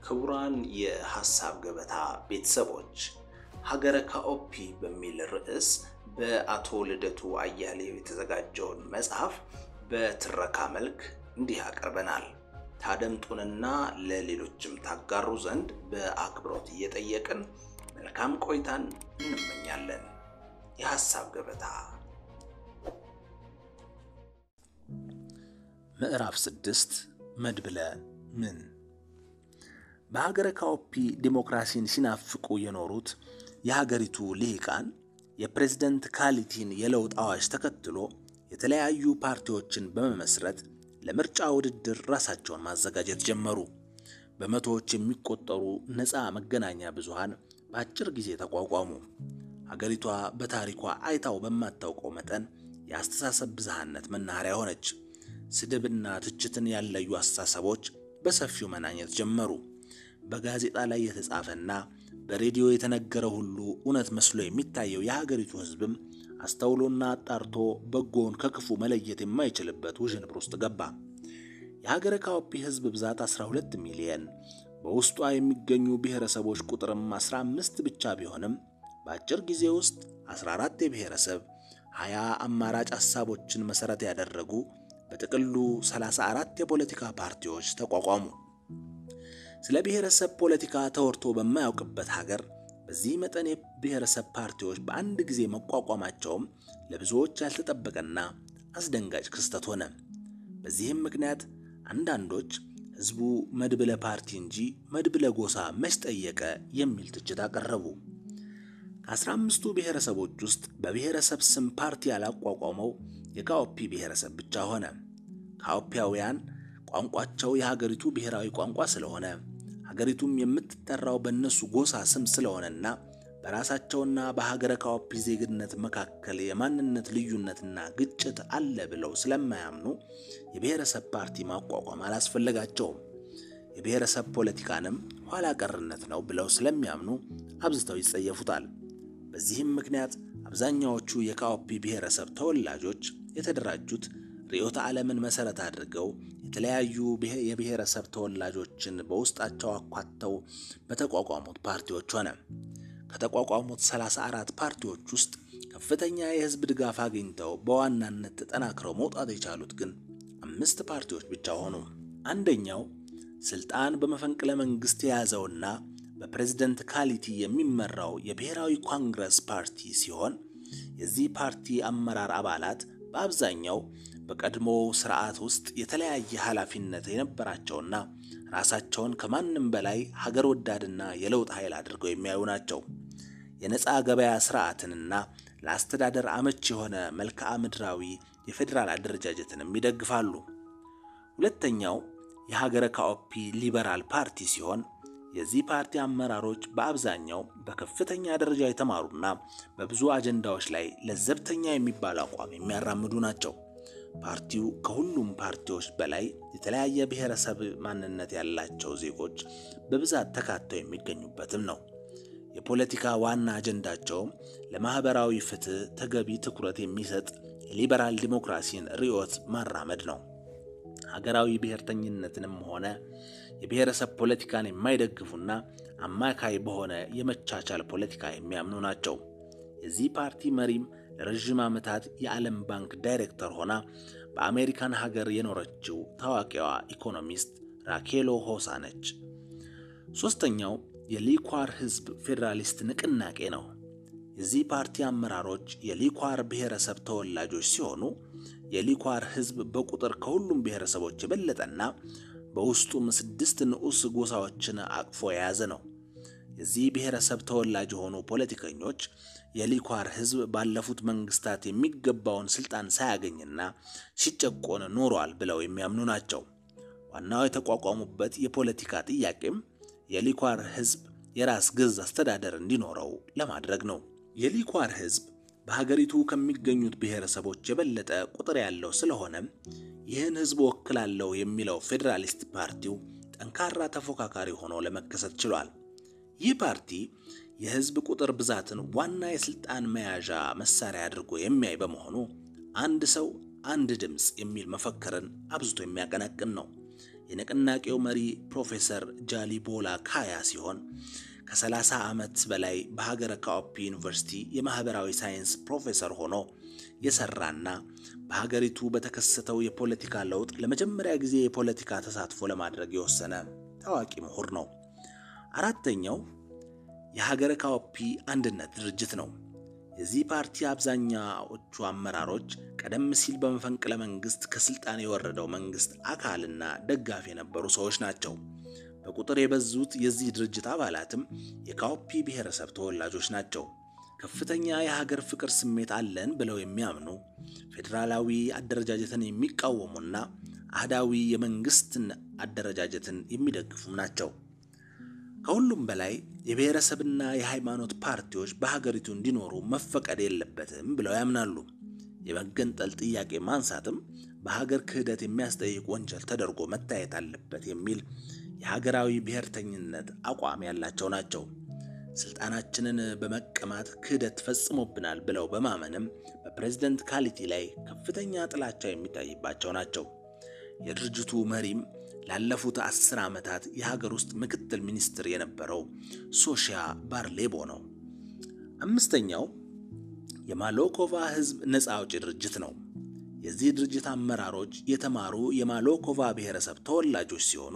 ክቡራን የሐሳብ ገበታ ቤተሰቦች ሀገረ ካኦፒ በሚል ርዕስ በአቶ ልደቱ አያሌው የተዘጋጀውን መጽሐፍ በትረካ መልክ እንዲህ አቀርበናል። ታደምጡንና ለሌሎችም ታጋሩ ዘንድ በአክብሮት እየጠየቅን መልካም ቆይታን እንመኛለን። የሐሳብ ገበታ ምዕራፍ 6 መድብለ ምን በሀገረ ካኦፒ ዲሞክራሲን ሲናፍቁ የኖሩት የሀገሪቱ ልሂቃን የፕሬዝዳንት ካሊቲን የለውጥ አዋጅ ተከትሎ የተለያዩ ፓርቲዎችን በመመስረት ለምርጫ ውድድር ራሳቸውን ማዘጋጀት ጀመሩ። በመቶዎች የሚቆጠሩ ነፃ መገናኛ ብዙሃን በአጭር ጊዜ ተቋቋሙ። ሀገሪቷ በታሪኳ አይታው በማታውቀው መጠን የአስተሳሰብ ብዝሃነት መናኸሪያ ሆነች። ስድብና ትችትን ያለዩ አስተሳሰቦች በሰፊው መናኘት ጀመሩ። በጋዜጣ ላይ የተጻፈና በሬዲዮ የተነገረ ሁሉ እውነት መስሎ የሚታየው የሀገሪቱ ህዝብም አስተውሎና አጣርቶ በጎውን ከክፉ መለየት የማይችልበት ውዥንብር ውስጥ ገባ። የሀገረ ካኦፒ ህዝብ ብዛት 12 ሚሊዮን፣ በውስጧ የሚገኙ ብሔረሰቦች ቁጥርም 15 ብቻ ቢሆንም በአጭር ጊዜ ውስጥ 14 የብሔረሰብ 20 አማራጭ ሐሳቦችን መሰረት ያደረጉ በጥቅሉ 34 የፖለቲካ ፓርቲዎች ተቋቋሙ። ስለ ብሔረሰብ ፖለቲካ ተወርቶ በማያውቅበት ሀገር በዚህ መጠን የብሔረሰብ ፓርቲዎች በአንድ ጊዜ መቋቋማቸውም ለብዙዎች ያልተጠበቀና አስደንጋጭ ክስተት ሆነ። በዚህም ምክንያት አንዳንዶች ህዝቡ መድብለ ፓርቲ እንጂ መድብለ ጎሳ መች ጠየቀ የሚል ትችት አቀረቡ። ከ15ቱ ብሔረሰቦች ውስጥ በብሔረሰብ ስም ፓርቲ ያላቋቋመው የካኦፒ ብሔረሰብ ብቻ ሆነ። ካኦፒያውያን ቋንቋቸው የሀገሪቱ ብሔራዊ ቋንቋ ስለሆነ ሀገሪቱም የምትጠራው በእነሱ ጎሳ ስም ስለሆነና በራሳቸውና በሀገረ ካኦፒ ዜግነት መካከል የማንነት ልዩነትና ግጭት አለ ብለው ስለማያምኑ የብሔረሰብ ፓርቲ ማቋቋም አላስፈለጋቸውም። የብሔረሰብ ፖለቲካንም ኋላ ቀርነት ነው ብለው ስለሚያምኑ አብዝተው ይጸየፉታል። በዚህም ምክንያት አብዛኛዎቹ የካኦፒ ብሔረሰብ ተወላጆች የተደራጁት ርዕዮተ ዓለምን መሰረት አድርገው የተለያዩ የብሔረሰብ ተወላጆችን በውስጣቸው አኳተው በተቋቋሙት ፓርቲዎች ሆነ። ከተቋቋሙት 34 ፓርቲዎች ውስጥ ከፍተኛ የህዝብ ድጋፍ አግኝተው በዋናነት ተጠናክረው መውጣት የቻሉት ግን 5 ፓርቲዎች ብቻ ሆኑ። አንደኛው ስልጣን በመፈንቅለ መንግስት የያዘውና በፕሬዝዳንት ካሊቲ የሚመራው የብሔራዊ ኮንግረስ ፓርቲ ሲሆን የዚህ ፓርቲ አመራር አባላት በአብዛኛው በቀድሞ ስርዓት ውስጥ የተለያየ ኃላፊነት የነበራቸውና ራሳቸውን ከማንም በላይ ሀገር ወዳድና የለውጥ ኃይል አድርገው የሚያዩ ናቸው። የነፃ ገበያ ስርዓትንና ለአስተዳደር አመቺ የሆነ መልክዓ ምድራዊ የፌደራል አደረጃጀትንም ይደግፋሉ። ሁለተኛው የሀገረ ካኦፒ ሊበራል ፓርቲ ሲሆን የዚህ ፓርቲ አመራሮች በአብዛኛው በከፍተኛ ደረጃ የተማሩና በብዙ አጀንዳዎች ላይ ለዘብተኛ የሚባል አቋም የሚያራምዱ ናቸው። ፓርቲው ከሁሉም ፓርቲዎች በላይ የተለያየ ብሔረሰብ ማንነት ያላቸው ዜጎች በብዛት ተካተው የሚገኙበትም ነው። የፖለቲካ ዋና አጀንዳቸው ለማህበራዊ ፍትህ ተገቢ ትኩረት የሚሰጥ የሊበራል ዲሞክራሲን ርዕዮት ማራመድ ነው። ሀገራዊ ብሔርተኝነትንም ሆነ የብሔረሰብ ፖለቲካን የማይደግፉና አማካይ በሆነ የመቻቻል ፖለቲካ የሚያምኑ ናቸው። የዚህ ፓርቲ መሪም ለረጅም ዓመታት የዓለም ባንክ ዳይሬክተር ሆና በአሜሪካን ሀገር የኖረችው ታዋቂዋ ኢኮኖሚስት ራኬሎ ሆሳ ነች። ሶስተኛው የሊኳር ህዝብ ፌዴራሊስት ንቅናቄ ነው። የዚህ ፓርቲ አመራሮች የሊኳር ብሔረሰብ ተወላጆች ሲሆኑ የሊኳር ህዝብ በቁጥር ከሁሉም ብሔረሰቦች የበለጠና በውስጡም 6 ንዑስ ጎሳዎችን አቅፎ የያዘ ነው። የዚህ ብሔረሰብ ተወላጅ የሆኑ ፖለቲከኞች የሊኳር ህዝብ ባለፉት መንግስታት የሚገባውን ስልጣን ሳያገኝና ሲጨቆን ኖሯል ብለው የሚያምኑ ናቸው። ዋናው የተቋቋሙበት የፖለቲካ ጥያቄም የሊኳር ህዝብ የራስ ገዝ አስተዳደር እንዲኖረው ለማድረግ ነው። የሊኳር ህዝብ በሀገሪቱ ከሚገኙት ብሔረሰቦች የበለጠ ቁጥር ያለው ስለሆነ ይህን ህዝብ ወክላለሁ የሚለው ፌደራሊስት ፓርቲው ጠንካራ ተፎካካሪ ሆኖ ለመከሰት ችሏል። ይህ ፓርቲ የህዝብ ቁጥር ብዛትን ዋና የስልጣን መያዣ መሳሪያ አድርጎ የሚያይ በመሆኑ አንድ ሰው አንድ ድምጽ የሚል መፈክርን አብዝቶ የሚያቀነቅን ነው። የንቅናቄው መሪ ፕሮፌሰር ጃሊቦላ ካያ ሲሆን ከ30 ዓመት በላይ በሀገረ ካኦፒ ዩኒቨርሲቲ የማህበራዊ ሳይንስ ፕሮፌሰር ሆኖ የሰራና በሀገሪቱ በተከሰተው የፖለቲካ ለውጥ ለመጀመሪያ ጊዜ የፖለቲካ ተሳትፎ ለማድረግ የወሰነ ታዋቂ ምሁር ነው። አራተኛው የሀገረ ካኦፒ አንድነት ድርጅት ነው። የዚህ ፓርቲ አብዛኛዎቹ አመራሮች ቀደም ሲል በመፈንቅለ መንግስት ከስልጣን የወረደው መንግስት አካልና ደጋፊ የነበሩ ሰዎች ናቸው። በቁጥር የበዙት የዚህ ድርጅት አባላትም የካኦፒ ብሔረሰብ ተወላጆች ናቸው። ከፍተኛ የሀገር ፍቅር ስሜት አለን ብለው የሚያምኑ፣ ፌዴራላዊ አደረጃጀትን የሚቃወሙና አህዳዊ የመንግስትን አደረጃጀትን የሚደግፉም ናቸው። ከሁሉም በላይ የብሔረሰብና የሃይማኖት ፓርቲዎች በሀገሪቱ እንዲኖሩ መፈቀድ የለበትም ብለው ያምናሉ። የመገንጠል ጥያቄ ማንሳትም በሀገር ክህደት የሚያስጠይቅ ወንጀል ተደርጎ መታየት አለበት የሚል የሀገራዊ ብሔርተኝነት አቋም ያላቸው ናቸው። ስልጣናችንን በመቀማት ክህደት ፈጽሞብናል ብለው በማመንም በፕሬዝዳንት ካሊቲ ላይ ከፍተኛ ጥላቻ የሚታይባቸው ናቸው። የድርጅቱ መሪም ላለፉት 10 ዓመታት የሀገር ውስጥ ምክትል ሚኒስትር የነበረው ሶሺያ ባርሌቦ ነው። አምስተኛው የማሎኮቫ ህዝብ ነፃ አውጪ ድርጅት ነው። የዚህ ድርጅት አመራሮች የተማሩ የማሎኮቫ ብሔረሰብ ተወላጆች ሲሆኑ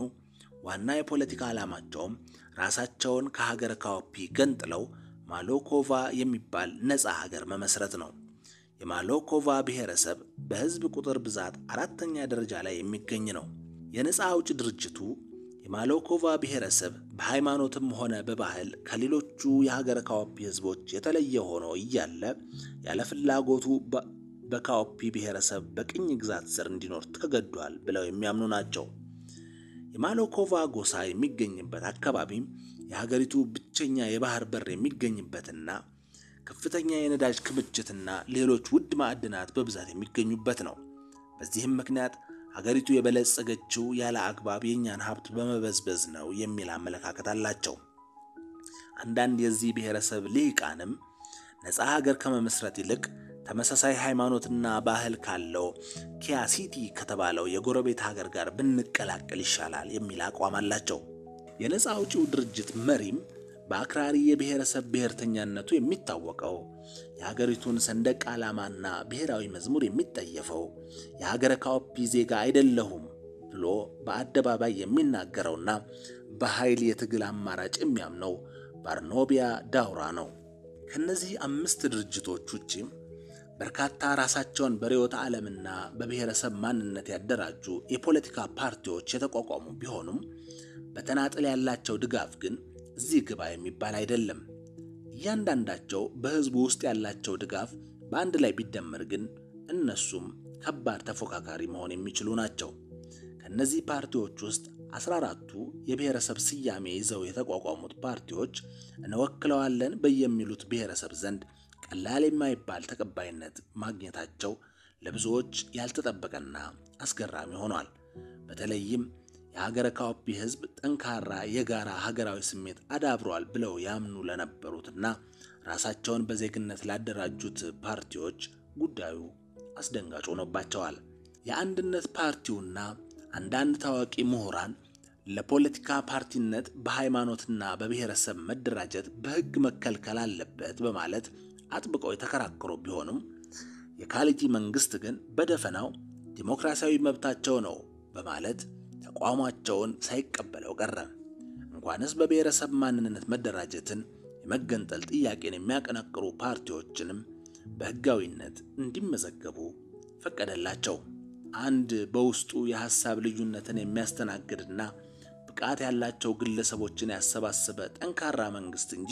ዋና የፖለቲካ ዓላማቸውም ራሳቸውን ከሀገረ ካኦፒ ገንጥለው ማሎኮቫ የሚባል ነፃ ሀገር መመስረት ነው። የማሎኮቫ ብሔረሰብ በህዝብ ቁጥር ብዛት 4ኛ ደረጃ ላይ የሚገኝ ነው። የነፃ አውጪ ድርጅቱ የማሎኮቫ ብሔረሰብ በሃይማኖትም ሆነ በባህል ከሌሎቹ የሀገረ ካኦፒ ህዝቦች የተለየ ሆኖ እያለ ያለ ፍላጎቱ በካኦፒ ብሔረሰብ በቅኝ ግዛት ስር እንዲኖር ተገዷል ብለው የሚያምኑ ናቸው። የማሎኮቫ ጎሳ የሚገኝበት አካባቢም የሀገሪቱ ብቸኛ የባህር በር የሚገኝበትና ከፍተኛ የነዳጅ ክምችትና ሌሎች ውድ ማዕድናት በብዛት የሚገኙበት ነው። በዚህም ምክንያት ሀገሪቱ የበለጸገችው ያለ አግባብ የኛን ሀብት በመበዝበዝ ነው የሚል አመለካከት አላቸው። አንዳንድ የዚህ ብሔረሰብ ልሂቃንም ነፃ ሀገር ከመመስረት ይልቅ ተመሳሳይ ሃይማኖትና ባህል ካለው ኪያሲቲ ከተባለው የጎረቤት ሀገር ጋር ብንቀላቀል ይሻላል የሚል አቋም አላቸው። የነፃ አውጪው ድርጅት መሪም በአክራሪ የብሔረሰብ ብሔርተኛነቱ የሚታወቀው፣ የሀገሪቱን ሰንደቅ ዓላማና ብሔራዊ መዝሙር የሚጠየፈው፣ የሀገረ ካኦፒ ዜጋ አይደለሁም ብሎ በአደባባይ የሚናገረውና በኃይል የትግል አማራጭ የሚያምነው ባርኖቢያ ዳውራ ነው። ከነዚህ 5 ድርጅቶች ውጪ በርካታ ራሳቸውን በርዕዮተ ዓለምና በብሔረሰብ ማንነት ያደራጁ የፖለቲካ ፓርቲዎች የተቋቋሙ ቢሆኑም በተናጠል ያላቸው ድጋፍ ግን እዚህ ግባ የሚባል አይደለም። እያንዳንዳቸው በህዝቡ ውስጥ ያላቸው ድጋፍ በአንድ ላይ ቢደመር ግን እነሱም ከባድ ተፎካካሪ መሆን የሚችሉ ናቸው። ከነዚህ ፓርቲዎች ውስጥ 14ቱ የብሔረሰብ ስያሜ ይዘው የተቋቋሙት ፓርቲዎች እንወክለዋለን በየሚሉት ብሔረሰብ ዘንድ ቀላል የማይባል ተቀባይነት ማግኘታቸው ለብዙዎች ያልተጠበቀና አስገራሚ ሆኗል። በተለይም የሀገረ ካኦፒ ህዝብ ጠንካራ የጋራ ሀገራዊ ስሜት አዳብሯል ብለው ያምኑ ለነበሩትና ራሳቸውን በዜግነት ላደራጁት ፓርቲዎች ጉዳዩ አስደንጋጭ ሆኖባቸዋል። የአንድነት ፓርቲውና አንዳንድ ታዋቂ ምሁራን ለፖለቲካ ፓርቲነት በሃይማኖትና በብሔረሰብ መደራጀት በህግ መከልከል አለበት በማለት አጥብቀው የተከራከሩ ቢሆንም የካሊቲ መንግስት ግን በደፈናው ዲሞክራሲያዊ መብታቸው ነው በማለት ተቋማቸውን ሳይቀበለው ቀረ። እንኳንስ በብሔረሰብ ማንነት መደራጀትን የመገንጠል ጥያቄን የሚያቀነቅሩ ፓርቲዎችንም በህጋዊነት እንዲመዘገቡ ፈቀደላቸው። አንድ በውስጡ የሐሳብ ልዩነትን የሚያስተናግድና ብቃት ያላቸው ግለሰቦችን ያሰባሰበ ጠንካራ መንግስት እንጂ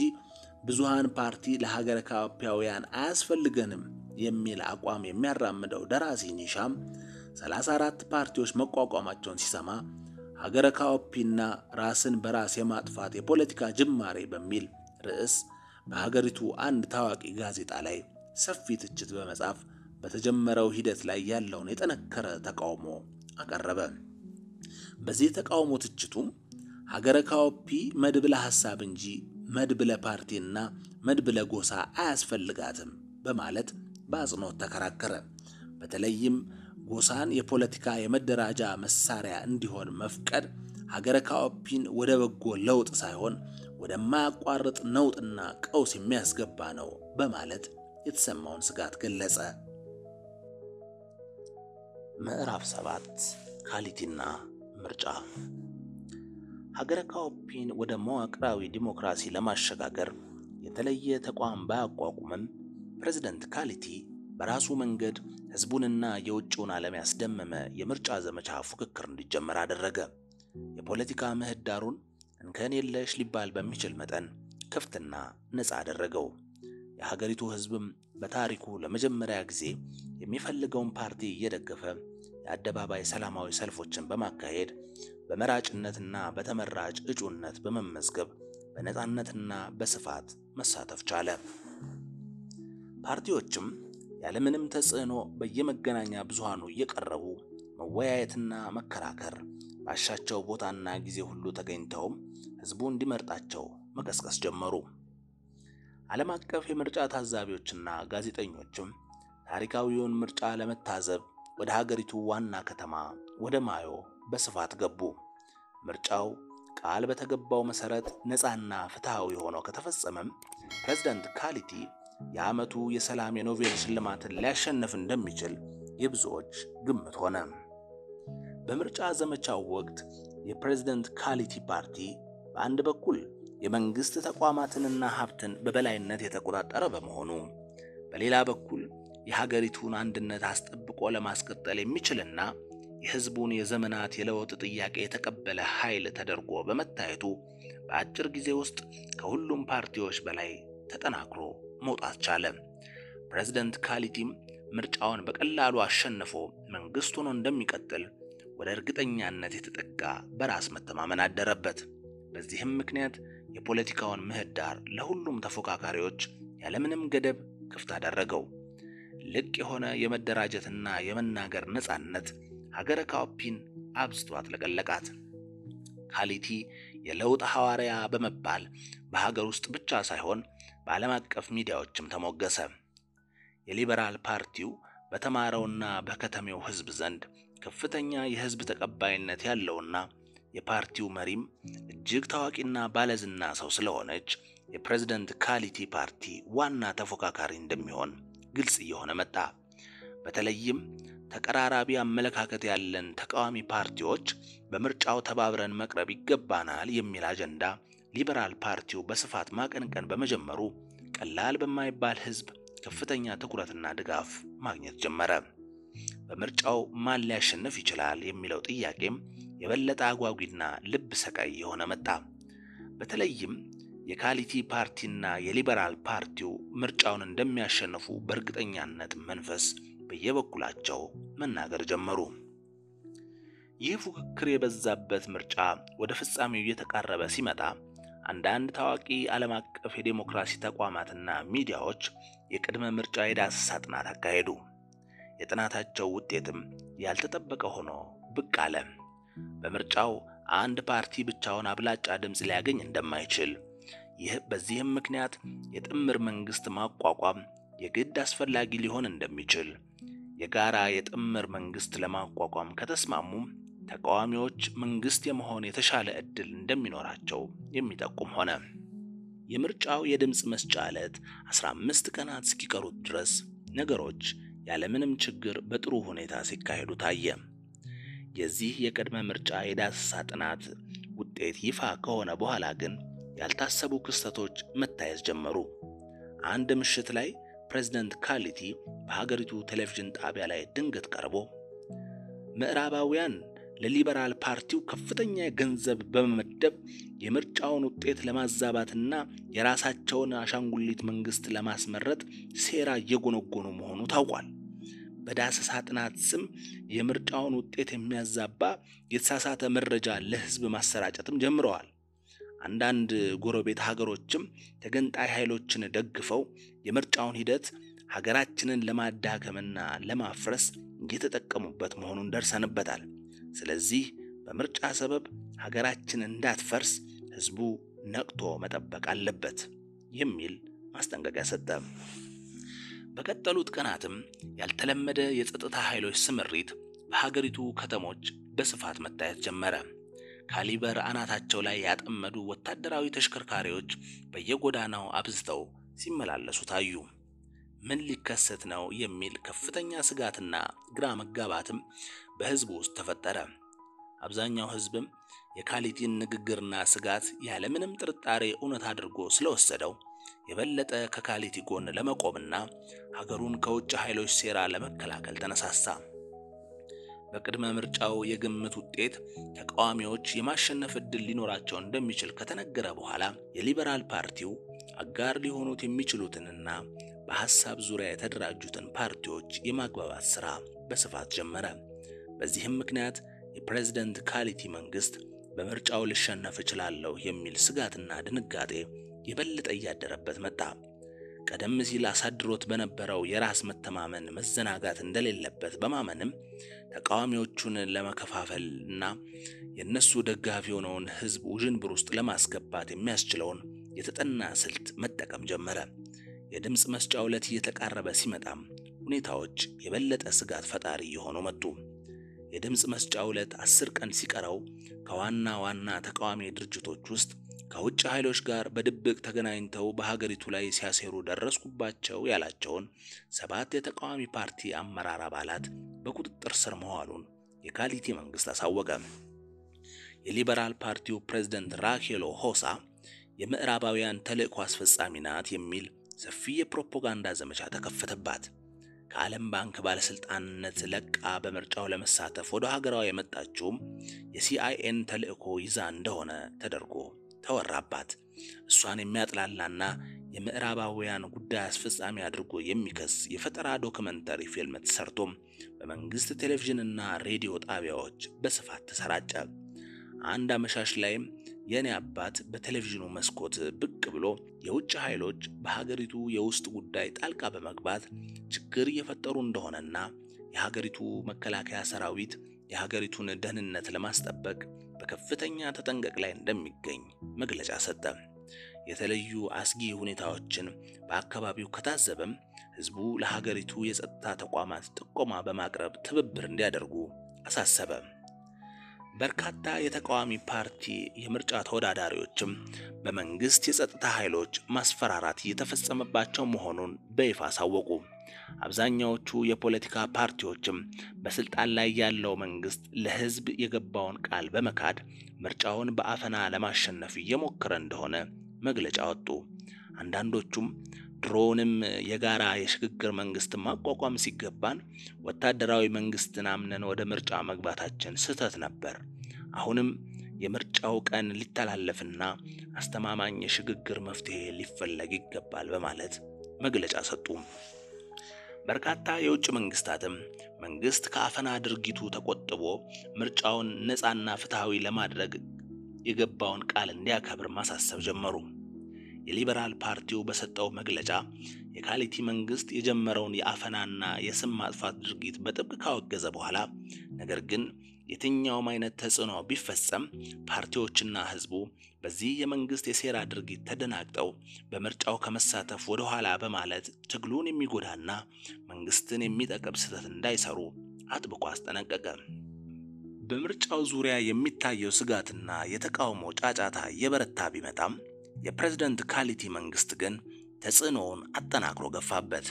ብዙሃን ፓርቲ ለሀገረ ካኦፒያውያን አያስፈልገንም የሚል አቋም የሚያራምደው ደራሲ ኒሻም 34 ፓርቲዎች መቋቋማቸውን ሲሰማ ሀገረ ካኦፒና ራስን በራስ የማጥፋት የፖለቲካ ጅማሬ በሚል ርዕስ በሀገሪቱ አንድ ታዋቂ ጋዜጣ ላይ ሰፊ ትችት በመጻፍ በተጀመረው ሂደት ላይ ያለውን የጠነከረ ተቃውሞ አቀረበ። በዚህ ተቃውሞ ትችቱም ሀገረ ካኦፒ መድብለ ሐሳብ እንጂ መድብለ ፓርቲና መድብለ ጎሳ አያስፈልጋትም በማለት በአጽንኦት ተከራከረ። በተለይም ጎሳን የፖለቲካ የመደራጃ መሳሪያ እንዲሆን መፍቀድ ሀገረ ካኦፒን ወደ በጎ ለውጥ ሳይሆን ወደ ማያቋርጥ ነውጥና ቀውስ የሚያስገባ ነው በማለት የተሰማውን ስጋት ገለጸ። ምዕራፍ 7 ካሊቲና ምርጫ። ሀገረ ካኦፒን ወደ መዋቅራዊ ዲሞክራሲ ለማሸጋገር የተለየ ተቋም ባያቋቁምም ፕሬዝዳንት ካሊቲ በራሱ መንገድ ህዝቡንና የውጭውን ዓለም ያስደመመ የምርጫ ዘመቻ ፉክክር እንዲጀመር አደረገ። የፖለቲካ ምህዳሩን እንከን የለሽ ሊባል በሚችል መጠን ክፍትና ነፃ አደረገው። የሀገሪቱ ህዝብም በታሪኩ ለመጀመሪያ ጊዜ የሚፈልገውን ፓርቲ እየደገፈ የአደባባይ ሰላማዊ ሰልፎችን በማካሄድ በመራጭነትና በተመራጭ እጩነት በመመዝገብ በነፃነትና በስፋት መሳተፍ ቻለ። ፓርቲዎችም ያለምንም ተጽዕኖ በየመገናኛ ብዙሃኑ እየቀረቡ መወያየትና መከራከር ባሻቸው ቦታና ጊዜ ሁሉ ተገኝተው ህዝቡ እንዲመርጣቸው መቀስቀስ ጀመሩ። ዓለም አቀፍ የምርጫ ታዛቢዎችና ጋዜጠኞችም ታሪካዊውን ምርጫ ለመታዘብ ወደ ሀገሪቱ ዋና ከተማ ወደ ማዮ በስፋት ገቡ። ምርጫው ቃል በተገባው መሰረት ነፃና ፍትሃዊ ሆኖ ከተፈጸመም ፕሬዝዳንት ካሊቲ የዓመቱ የሰላም የኖቤል ሽልማትን ሊያሸንፍ እንደሚችል የብዙዎች ግምት ሆነ። በምርጫ ዘመቻው ወቅት የፕሬዝዳንት ካሊቲ ፓርቲ በአንድ በኩል የመንግስት ተቋማትንና ሀብትን በበላይነት የተቆጣጠረ በመሆኑ በሌላ በኩል የሀገሪቱን አንድነት አስጠብቆ ለማስቀጠል የሚችልና የህዝቡን የዘመናት የለውጥ ጥያቄ የተቀበለ ኃይል ተደርጎ በመታየቱ በአጭር ጊዜ ውስጥ ከሁሉም ፓርቲዎች በላይ ተጠናክሮ መውጣት ቻለ። ፕሬዝዳንት ካሊቲም ምርጫውን በቀላሉ አሸንፎ መንግስቱን እንደሚቀጥል ወደ እርግጠኛነት የተጠጋ በራስ መተማመን አደረበት። በዚህም ምክንያት የፖለቲካውን ምህዳር ለሁሉም ተፎካካሪዎች ያለምንም ገደብ ክፍት አደረገው። ልቅ የሆነ የመደራጀትና የመናገር ነፃነት ሀገረ ካኦፒን አብዝቶ አጥለቀለቃት። ካሊቲ የለውጥ ሐዋርያ በመባል በሀገር ውስጥ ብቻ ሳይሆን በዓለም አቀፍ ሚዲያዎችም ተሞገሰ። የሊበራል ፓርቲው በተማረውና በከተሜው ህዝብ ዘንድ ከፍተኛ የህዝብ ተቀባይነት ያለውና የፓርቲው መሪም እጅግ ታዋቂና ባለዝና ሰው ስለሆነች የፕሬዝዳንት ካሊቲ ፓርቲ ዋና ተፎካካሪ እንደሚሆን ግልጽ እየሆነ መጣ። በተለይም ተቀራራቢ አመለካከት ያለን ተቃዋሚ ፓርቲዎች በምርጫው ተባብረን መቅረብ ይገባናል የሚል አጀንዳ ሊበራል ፓርቲው በስፋት ማቀንቀን በመጀመሩ ቀላል በማይባል ህዝብ ከፍተኛ ትኩረትና ድጋፍ ማግኘት ጀመረ። በምርጫው ማን ሊያሸንፍ ይችላል የሚለው ጥያቄም የበለጠ አጓጊና ልብ ሰቃይ የሆነ መጣ። በተለይም የካሊቲ ፓርቲና የሊበራል ፓርቲው ምርጫውን እንደሚያሸንፉ በእርግጠኛነት መንፈስ በየበኩላቸው መናገር ጀመሩ። ይህ ፉክክር የበዛበት ምርጫ ወደ ፍጻሜው እየተቃረበ ሲመጣ አንዳንድ ታዋቂ ዓለም አቀፍ የዲሞክራሲ ተቋማትና ሚዲያዎች የቅድመ ምርጫ የዳሰሳ ጥናት አካሄዱ። የጥናታቸው ውጤትም ያልተጠበቀ ሆኖ ብቅ አለ። በምርጫው አንድ ፓርቲ ብቻውን አብላጫ ድምጽ ሊያገኝ እንደማይችል፣ በዚህም ምክንያት የጥምር መንግስት ማቋቋም የግድ አስፈላጊ ሊሆን እንደሚችል፣ የጋራ የጥምር መንግስት ለማቋቋም ከተስማሙ ተቃዋሚዎች መንግስት የመሆን የተሻለ ዕድል እንደሚኖራቸው የሚጠቁም ሆነ። የምርጫው የድምጽ መስጫ ዕለት 15 ቀናት እስኪቀሩት ድረስ ነገሮች ያለምንም ችግር በጥሩ ሁኔታ ሲካሄዱ ታየ። የዚህ የቅድመ ምርጫ የዳሰሳ ጥናት ውጤት ይፋ ከሆነ በኋላ ግን ያልታሰቡ ክስተቶች መታየት ጀመሩ። አንድ ምሽት ላይ ፕሬዝዳንት ካሊቲ በሀገሪቱ ቴሌቪዥን ጣቢያ ላይ ድንገት ቀርቦ ምዕራባውያን ለሊበራል ፓርቲው ከፍተኛ ገንዘብ በመመደብ የምርጫውን ውጤት ለማዛባትና የራሳቸውን አሻንጉሊት መንግስት ለማስመረጥ ሴራ እየጎነጎኑ መሆኑ ታውቋል። በዳሰሳ ጥናት ስም የምርጫውን ውጤት የሚያዛባ የተሳሳተ መረጃ ለህዝብ ማሰራጨትም ጀምረዋል። አንዳንድ ጎረቤት ሀገሮችም ተገንጣይ ኃይሎችን ደግፈው የምርጫውን ሂደት ሀገራችንን ለማዳከምና ለማፍረስ እየተጠቀሙበት መሆኑን ደርሰንበታል። ስለዚህ በምርጫ ሰበብ ሀገራችን እንዳትፈርስ ህዝቡ ነቅቶ መጠበቅ አለበት የሚል ማስጠንቀቂያ ሰጠ። በቀጠሉት ቀናትም ያልተለመደ የጸጥታ ኃይሎች ስምሪት በሀገሪቱ ከተሞች በስፋት መታየት ጀመረ። ካሊበር አናታቸው ላይ ያጠመዱ ወታደራዊ ተሽከርካሪዎች በየጎዳናው አብዝተው ሲመላለሱ ታዩ። ምን ሊከሰት ነው የሚል ከፍተኛ ስጋትና ግራ መጋባትም በህዝቡ ውስጥ ተፈጠረ። አብዛኛው ህዝብም የካሊቲን ንግግርና ስጋት ያለምንም ጥርጣሬ እውነት አድርጎ ስለወሰደው የበለጠ ከካሊቲ ጎን ለመቆምና ሀገሩን ከውጭ ኃይሎች ሴራ ለመከላከል ተነሳሳ። በቅድመ ምርጫው የግምት ውጤት ተቃዋሚዎች የማሸነፍ ዕድል ሊኖራቸው እንደሚችል ከተነገረ በኋላ የሊበራል ፓርቲው አጋር ሊሆኑት የሚችሉትንና በሐሳብ ዙሪያ የተደራጁትን ፓርቲዎች የማግባባት ሥራ በስፋት ጀመረ። በዚህም ምክንያት የፕሬዝዳንት ካሊቲ መንግስት በምርጫው ልሸነፍ እችላለሁ የሚል ስጋትና ድንጋጤ የበለጠ እያደረበት መጣ። ቀደም ሲል አሳድሮት በነበረው የራስ መተማመን መዘናጋት እንደሌለበት በማመንም ተቃዋሚዎቹን ለመከፋፈልና የነሱ ደጋፊ የሆነውን ህዝብ ውዥንብር ውስጥ ለማስገባት የሚያስችለውን የተጠና ስልት መጠቀም ጀመረ። የድምጽ መስጫው ዕለት እየተቃረበ ሲመጣም ሁኔታዎች የበለጠ ስጋት ፈጣሪ የሆኑ መጡ። የድምጽ መስጫው ዕለት 10 ቀን ሲቀረው ከዋና ዋና ተቃዋሚ ድርጅቶች ውስጥ ከውጭ ኃይሎች ጋር በድብቅ ተገናኝተው በሀገሪቱ ላይ ሲያሴሩ ደረስኩባቸው ያላቸውን 7 የተቃዋሚ ፓርቲ አመራር አባላት በቁጥጥር ስር መዋሉን የካሊቲ መንግስት አሳወቀ። የሊበራል ፓርቲው ፕሬዝዳንት ራኬሎ ሆሳ የምዕራባውያን ተልእኮ አስፈጻሚ ናት የሚል ሰፊ የፕሮፓጋንዳ ዘመቻ ተከፈተባት። ከዓለም ባንክ ባለስልጣንነት ለቃ በምርጫው ለመሳተፍ ወደ ሀገሯ የመጣችውም የሲአይኤን ተልእኮ ይዛ እንደሆነ ተደርጎ ተወራባት። እሷን የሚያጥላላና የምዕራባውያን ጉዳይ አስፈጻሚ አድርጎ የሚከስ የፈጠራ ዶክመንተሪ ፊልም ተሰርቶም በመንግስት ቴሌቪዥንና ሬዲዮ ጣቢያዎች በስፋት ተሰራጨ። አንድ አመሻሽ ላይም የኔ አባት በቴሌቪዥኑ መስኮት ብቅ ብሎ የውጭ ኃይሎች በሀገሪቱ የውስጥ ጉዳይ ጣልቃ በመግባት ችግር እየፈጠሩ እንደሆነና የሀገሪቱ መከላከያ ሰራዊት የሀገሪቱን ደህንነት ለማስጠበቅ በከፍተኛ ተጠንቀቅ ላይ እንደሚገኝ መግለጫ ሰጠ። የተለዩ አስጊ ሁኔታዎችን በአካባቢው ከታዘበም ህዝቡ ለሀገሪቱ የጸጥታ ተቋማት ጥቆማ በማቅረብ ትብብር እንዲያደርጉ አሳሰበ። በርካታ የተቃዋሚ ፓርቲ የምርጫ ተወዳዳሪዎችም በመንግስት የጸጥታ ኃይሎች ማስፈራራት እየተፈጸመባቸው መሆኑን በይፋ አሳወቁ። አብዛኛዎቹ የፖለቲካ ፓርቲዎችም በስልጣን ላይ ያለው መንግስት ለህዝብ የገባውን ቃል በመካድ ምርጫውን በአፈና ለማሸነፍ እየሞከረ እንደሆነ መግለጫ ወጡ። አንዳንዶቹም ድሮንም የጋራ የሽግግር መንግስት ማቋቋም ሲገባን ወታደራዊ መንግስትን አምነን ወደ ምርጫ መግባታችን ስህተት ነበር፣ አሁንም የምርጫው ቀን ሊተላለፍና አስተማማኝ የሽግግር መፍትሄ ሊፈለግ ይገባል በማለት መግለጫ ሰጡ። በርካታ የውጭ መንግስታትም መንግስት ከአፈና ድርጊቱ ተቆጥቦ ምርጫውን ነፃና ፍትሃዊ ለማድረግ የገባውን ቃል እንዲያከብር ማሳሰብ ጀመሩ። የሊበራል ፓርቲው በሰጠው መግለጫ የካሊቲ መንግስት የጀመረውን የአፈናና የስም ማጥፋት ድርጊት በጥብቅ ካወገዘ በኋላ ነገር ግን የትኛውም አይነት ተጽዕኖ ቢፈጸም ፓርቲዎችና ህዝቡ በዚህ የመንግስት የሴራ ድርጊት ተደናግጠው በምርጫው ከመሳተፍ ወደ ኋላ በማለት ትግሉን የሚጎዳና መንግስትን የሚጠቅም ስህተት እንዳይሰሩ አጥብቆ አስጠነቀቀ። በምርጫው ዙሪያ የሚታየው ስጋትና የተቃውሞ ጫጫታ የበረታ ቢመጣም የፕሬዝዳንት ካሊቲ መንግስት ግን ተጽዕኖውን አጠናክሮ ገፋበት።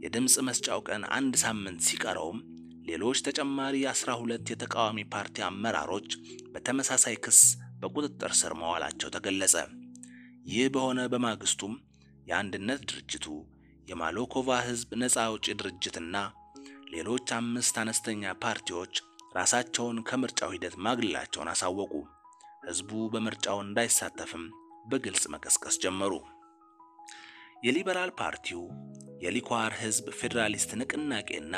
የድምጽ መስጫው ቀን 1 ሳምንት ሲቀረውም ሌሎች ተጨማሪ 12 የተቃዋሚ ፓርቲ አመራሮች በተመሳሳይ ክስ በቁጥጥር ስር መዋላቸው ተገለጸ። ይህ በሆነ በማግስቱም የአንድነት ድርጅቱ፣ የማሎኮቫ ህዝብ ነፃ አውጪ ድርጅትና ሌሎች 5 አነስተኛ ፓርቲዎች ራሳቸውን ከምርጫው ሂደት ማግለላቸውን አሳወቁ። ህዝቡ በምርጫው እንዳይሳተፍም በግልጽ መቀስቀስ ጀመሩ። የሊበራል ፓርቲው፣ የሊኳር ህዝብ ፌዴራሊስት ንቅናቄና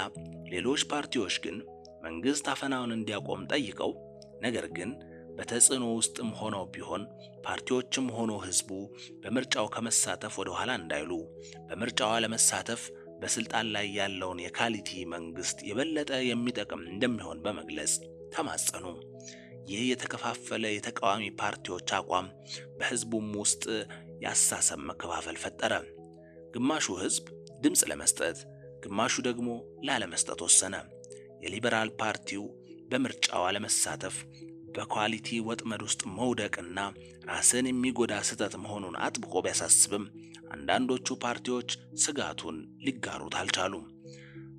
ሌሎች ፓርቲዎች ግን መንግስት አፈናውን እንዲያቆም ጠይቀው ነገር ግን በተጽዕኖ ውስጥም ሆነው ቢሆን ፓርቲዎችም ሆኖ ህዝቡ በምርጫው ከመሳተፍ ወደ ኋላ እንዳይሉ በምርጫው ለመሳተፍ በስልጣን ላይ ያለውን የካሊቲ መንግስት የበለጠ የሚጠቅም እንደሚሆን በመግለጽ ተማጸኑ። ይህ የተከፋፈለ የተቃዋሚ ፓርቲዎች አቋም በህዝቡም ውስጥ ያሳሰብ መከፋፈል ፈጠረ። ግማሹ ህዝብ ድምጽ ለመስጠት፣ ግማሹ ደግሞ ላለመስጠት ወሰነ። የሊበራል ፓርቲው በምርጫው አለመሳተፍ በኳሊቲ ወጥመድ ውስጥ መውደቅና ራስን የሚጎዳ ስህተት መሆኑን አጥብቆ ቢያሳስብም አንዳንዶቹ ፓርቲዎች ስጋቱን ሊጋሩት አልቻሉም።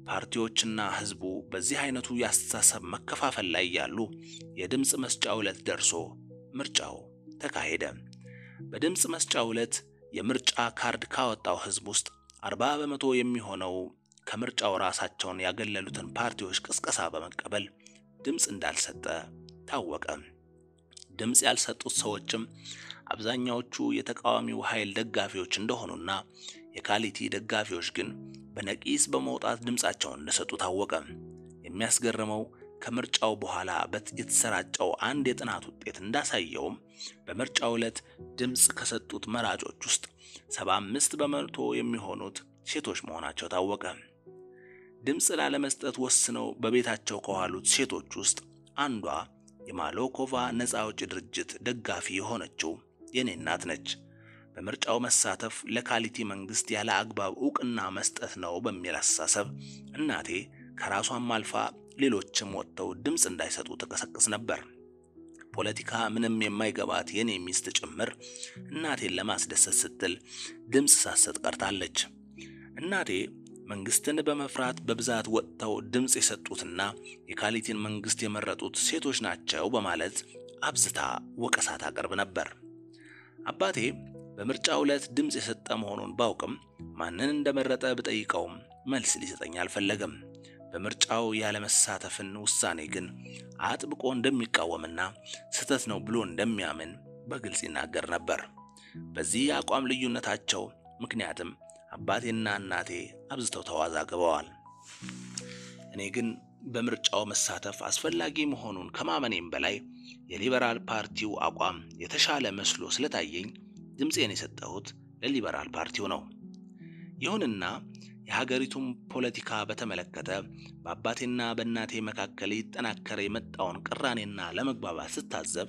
ፓርቲዎችና ህዝቡ በዚህ አይነቱ ያስተሳሰብ መከፋፈል ላይ ያሉ የድምጽ መስጫው ዕለት ደርሶ ምርጫው ተካሄደ። በድምጽ መስጫው ዕለት የምርጫ ካርድ ካወጣው ህዝብ ውስጥ 40% የሚሆነው ከምርጫው ራሳቸውን ያገለሉትን ፓርቲዎች ቅስቀሳ በመቀበል ድምጽ እንዳልሰጠ ታወቀ። ድምጽ ያልሰጡት ሰዎችም አብዛኛዎቹ የተቃዋሚው ኃይል ደጋፊዎች እንደሆኑና የካሊቲ ደጋፊዎች ግን በነቂስ በመውጣት ድምጻቸውን እንደሰጡ ታወቀ። የሚያስገርመው ከምርጫው በኋላ የተሰራጨው አንድ የጥናት ውጤት እንዳሳየው በምርጫው ዕለት ድምጽ ከሰጡት መራጮች ውስጥ 75% የሚሆኑት ሴቶች መሆናቸው ታወቀ። ድምጽ ላለመስጠት ወስነው በቤታቸው ከዋሉት ሴቶች ውስጥ አንዷ የማሎኮቫ ነፃ አውጪ ድርጅት ደጋፊ የሆነችው የኔ እናት ነች። በምርጫው መሳተፍ ለካሊቲ መንግስት ያለ አግባብ ዕውቅና መስጠት ነው በሚል አስተሳሰብ እናቴ ከራሷም አልፋ ሌሎችም ወጥተው ድምጽ እንዳይሰጡ ተቀሰቅስ ነበር። ፖለቲካ ምንም የማይገባት የኔ ሚስት ጭምር እናቴን ለማስደሰት ስትል ድምጽ ሳትሰጥ ቀርታለች። እናቴ መንግስትን በመፍራት በብዛት ወጥተው ድምጽ የሰጡትና የካሊቲን መንግስት የመረጡት ሴቶች ናቸው በማለት አብዝታ ወቀሳ ታቀርብ ነበር። አባቴ በምርጫው ዕለት ድምጽ የሰጠ መሆኑን ባውቅም ማንን እንደመረጠ ብጠይቀውም መልስ ሊሰጠኝ አልፈለገም። በምርጫው ያለ መሳተፍን ውሳኔ ግን አጥብቆ እንደሚቃወምና ስህተት ነው ብሎ እንደሚያምን በግልጽ ይናገር ነበር። በዚህ የአቋም ልዩነታቸው ምክንያትም አባቴና እናቴ አብዝተው ተዋዛግበዋል። እኔ ግን በምርጫው መሳተፍ አስፈላጊ መሆኑን ከማመኔም በላይ የሊበራል ፓርቲው አቋም የተሻለ መስሎ ስለታየኝ ድምፄን የሰጠሁት ለሊበራል ፓርቲው ነው። ይሁንና የሀገሪቱን ፖለቲካ በተመለከተ በአባቴና በእናቴ መካከል ይጠናከር የመጣውን ቅራኔና ለመግባባት ስታዘብ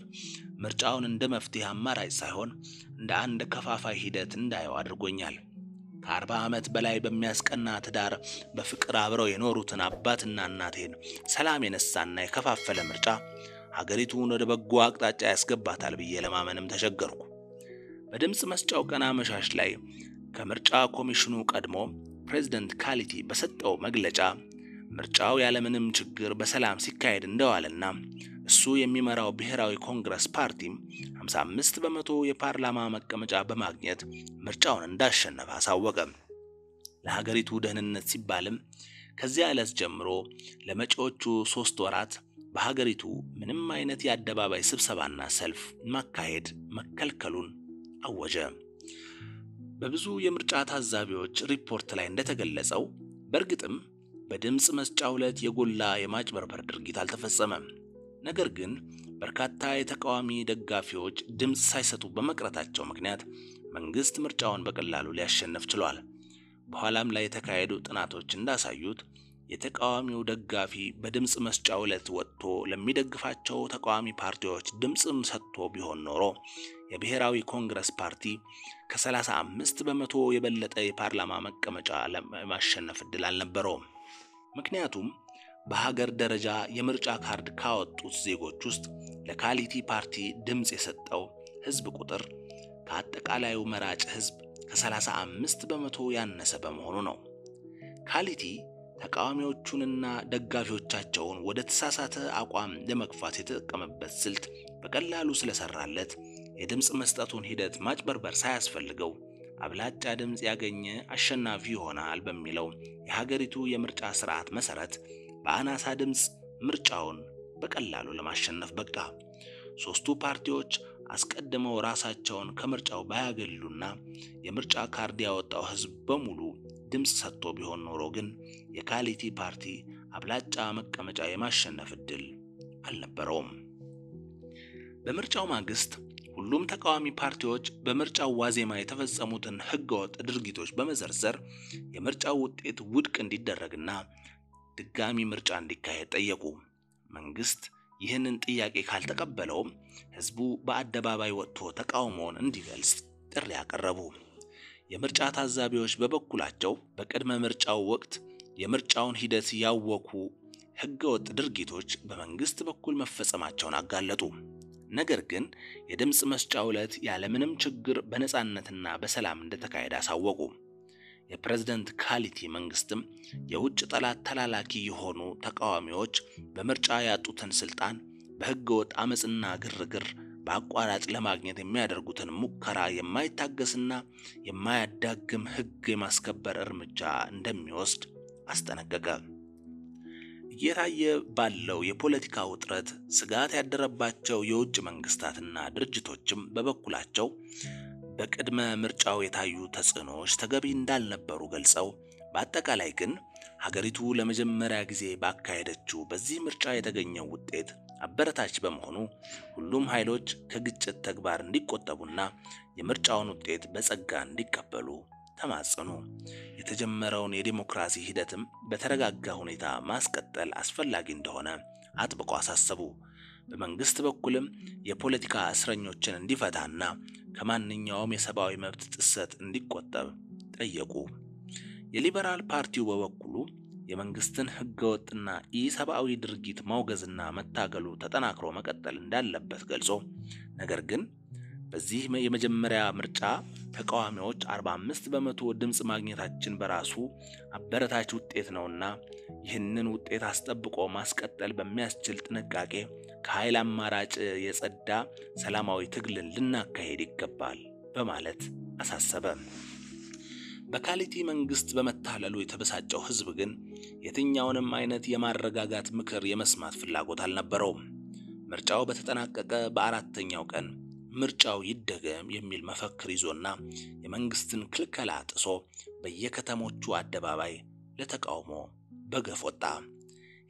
ምርጫውን እንደ መፍትሄ አማራጭ ሳይሆን እንደ አንድ ከፋፋይ ሂደት እንዳየው አድርጎኛል። ከ40 ዓመት በላይ በሚያስቀና ትዳር በፍቅር አብረው የኖሩትን አባትና እናቴን ሰላም የነሳና የከፋፈለ ምርጫ ሀገሪቱን ወደ በጎ አቅጣጫ ያስገባታል ብዬ ለማመንም ተቸገርኩ። በድምጽ መስጫው ቀን አመሻሽ ላይ ከምርጫ ኮሚሽኑ ቀድሞ ፕሬዝዳንት ካሊቲ በሰጠው መግለጫ ምርጫው ያለምንም ችግር በሰላም ሲካሄድ እንደዋለና እሱ የሚመራው ብሔራዊ ኮንግረስ ፓርቲም 55% የፓርላማ መቀመጫ በማግኘት ምርጫውን እንዳሸነፈ አሳወቀ። ለሀገሪቱ ደህንነት ሲባልም ከዚያ ዕለት ጀምሮ ለመጪዎቹ 3 ወራት በሀገሪቱ ምንም አይነት የአደባባይ ስብሰባና ሰልፍ ማካሄድ መከልከሉን አወጀ። በብዙ የምርጫ ታዛቢዎች ሪፖርት ላይ እንደተገለጸው በእርግጥም በድምጽ መስጫው ዕለት የጎላ የማጭበርበር ድርጊት አልተፈጸመም። ነገር ግን በርካታ የተቃዋሚ ደጋፊዎች ድምጽ ሳይሰጡ በመቅረታቸው ምክንያት መንግስት ምርጫውን በቀላሉ ሊያሸንፍ ችሏል። በኋላም ላይ የተካሄዱ ጥናቶች እንዳሳዩት የተቃዋሚው ደጋፊ በድምጽ መስጫው ዕለት ወጥቶ ለሚደግፋቸው ተቃዋሚ ፓርቲዎች ድምጽም ሰጥቶ ቢሆን ኖሮ የብሔራዊ ኮንግረስ ፓርቲ ከ35% የበለጠ የፓርላማ መቀመጫ ለማሸነፍ ዕድል አልነበረውም። ምክንያቱም በሀገር ደረጃ የምርጫ ካርድ ካወጡት ዜጎች ውስጥ ለካሊቲ ፓርቲ ድምጽ የሰጠው ህዝብ ቁጥር ከአጠቃላዩ መራጭ ህዝብ ከ35% ያነሰ በመሆኑ ነው። ካሊቲ ተቃዋሚዎቹንና ደጋፊዎቻቸውን ወደ ተሳሳተ አቋም ለመግፋት የተጠቀመበት ስልት በቀላሉ ስለሰራለት የድምጽ መስጠቱን ሂደት ማጭበርበር ሳያስፈልገው አብላጫ ድምጽ ያገኘ አሸናፊ ይሆናል በሚለው የሀገሪቱ የምርጫ ስርዓት መሰረት በአናሳ ድምጽ ምርጫውን በቀላሉ ለማሸነፍ በቃ። ሶስቱ ፓርቲዎች አስቀድመው ራሳቸውን ከምርጫው ባያገሉና የምርጫ ካርድ ያወጣው ህዝብ በሙሉ ድምጽ ሰጥቶ ቢሆን ኖሮ ግን የካሊቲ ፓርቲ አብላጫ መቀመጫ የማሸነፍ ዕድል አልነበረውም። በምርጫው ማግስት ሁሉም ተቃዋሚ ፓርቲዎች በምርጫው ዋዜማ የተፈጸሙትን ህገወጥ ድርጊቶች በመዘርዘር የምርጫው ውጤት ውድቅ እንዲደረግና ድጋሚ ምርጫ እንዲካሄድ ጠየቁ። መንግስት ይህንን ጥያቄ ካልተቀበለውም ህዝቡ በአደባባይ ወጥቶ ተቃውሞውን እንዲገልጽ ጥሪ ያቀረቡ። የምርጫ ታዛቢዎች በበኩላቸው በቅድመ ምርጫው ወቅት የምርጫውን ሂደት ያወኩ ህገወጥ ድርጊቶች በመንግስት በኩል መፈጸማቸውን አጋለጡ። ነገር ግን የድምጽ መስጫው ዕለት ያለምንም ችግር በነጻነትና በሰላም እንደተካሄደ አሳወቁ። የፕሬዝዳንት ካሊቲ መንግስትም የውጭ ጠላት ተላላኪ የሆኑ ተቃዋሚዎች በምርጫ ያጡትን ስልጣን በህገወጥ አመጽና ግርግር በአቋራጭ ለማግኘት የሚያደርጉትን ሙከራ የማይታገስና የማያዳግም ህግ የማስከበር እርምጃ እንደሚወስድ አስጠነቀቀ። እየታየ ባለው የፖለቲካ ውጥረት ስጋት ያደረባቸው የውጭ መንግስታትና ድርጅቶችም በበኩላቸው በቅድመ ምርጫው የታዩ ተጽዕኖዎች ተገቢ እንዳልነበሩ ገልጸው በአጠቃላይ ግን ሀገሪቱ ለመጀመሪያ ጊዜ ባካሄደችው በዚህ ምርጫ የተገኘው ውጤት አበረታች በመሆኑ ሁሉም ኃይሎች ከግጭት ተግባር እንዲቆጠቡና የምርጫውን ውጤት በጸጋ እንዲቀበሉ ተማጸኑ። የተጀመረውን የዲሞክራሲ ሂደትም በተረጋጋ ሁኔታ ማስቀጠል አስፈላጊ እንደሆነ አጥብቆ አሳሰቡ። በመንግስት በኩልም የፖለቲካ እስረኞችን እንዲፈታና ከማንኛውም የሰብአዊ መብት ጥሰት እንዲቆጠብ ጠየቁ። የሊበራል ፓርቲው በበኩሉ የመንግስትን ህገወጥና ኢሰብአዊ ድርጊት ማውገዝና መታገሉ ተጠናክሮ መቀጠል እንዳለበት ገልጾ ነገር ግን በዚህ የመጀመሪያ ምርጫ ተቃዋሚዎች 45 በመቶ ድምጽ ማግኘታችን በራሱ አበረታች ውጤት ነውና ይህንን ውጤት አስጠብቆ ማስቀጠል በሚያስችል ጥንቃቄ ከኃይል አማራጭ የጸዳ ሰላማዊ ትግልን ልናካሄድ ይገባል በማለት አሳሰበ። በካሊቲ መንግስት በመታለሉ የተበሳጨው ህዝብ ግን የትኛውንም አይነት የማረጋጋት ምክር የመስማት ፍላጎት አልነበረውም። ምርጫው በተጠናቀቀ በአራተኛው ቀን ምርጫው ይደገም የሚል መፈክር ይዞና የመንግስትን ክልከላ ጥሶ በየከተሞቹ አደባባይ ለተቃውሞ በገፍ ወጣ።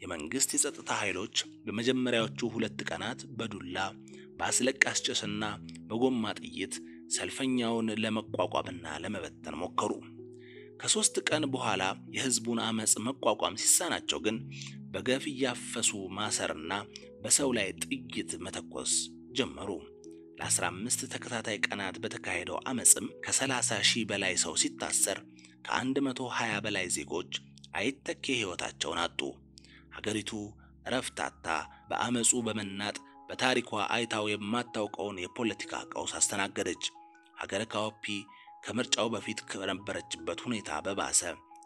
የመንግስት የጸጥታ ኃይሎች በመጀመሪያዎቹ 2 ቀናት በዱላ በአስለቃሽ ጭስና በጎማ ጥይት ሰልፈኛውን ለመቋቋምና ለመበተን ሞከሩ። ከ3 ቀን በኋላ የህዝቡን አመጽ መቋቋም ሲሳናቸው ግን በገፍ ያፈሱ ማሰርና በሰው ላይ ጥይት መተኮስ ጀመሩ። ለ15 ተከታታይ ቀናት በተካሄደው አመጽም ከ30,000 በላይ ሰው ሲታሰር ከ120 በላይ ዜጎች አይተኬ ህይወታቸውን አጡ። ሀገሪቱ ረፍታታ በአመጹ በመናጥ በታሪኳ አይታው የማታውቀውን የፖለቲካ ቀውስ አስተናገደች። ሀገረ ካኦፒ ከምርጫው በፊት ከነበረችበት ሁኔታ በባሰ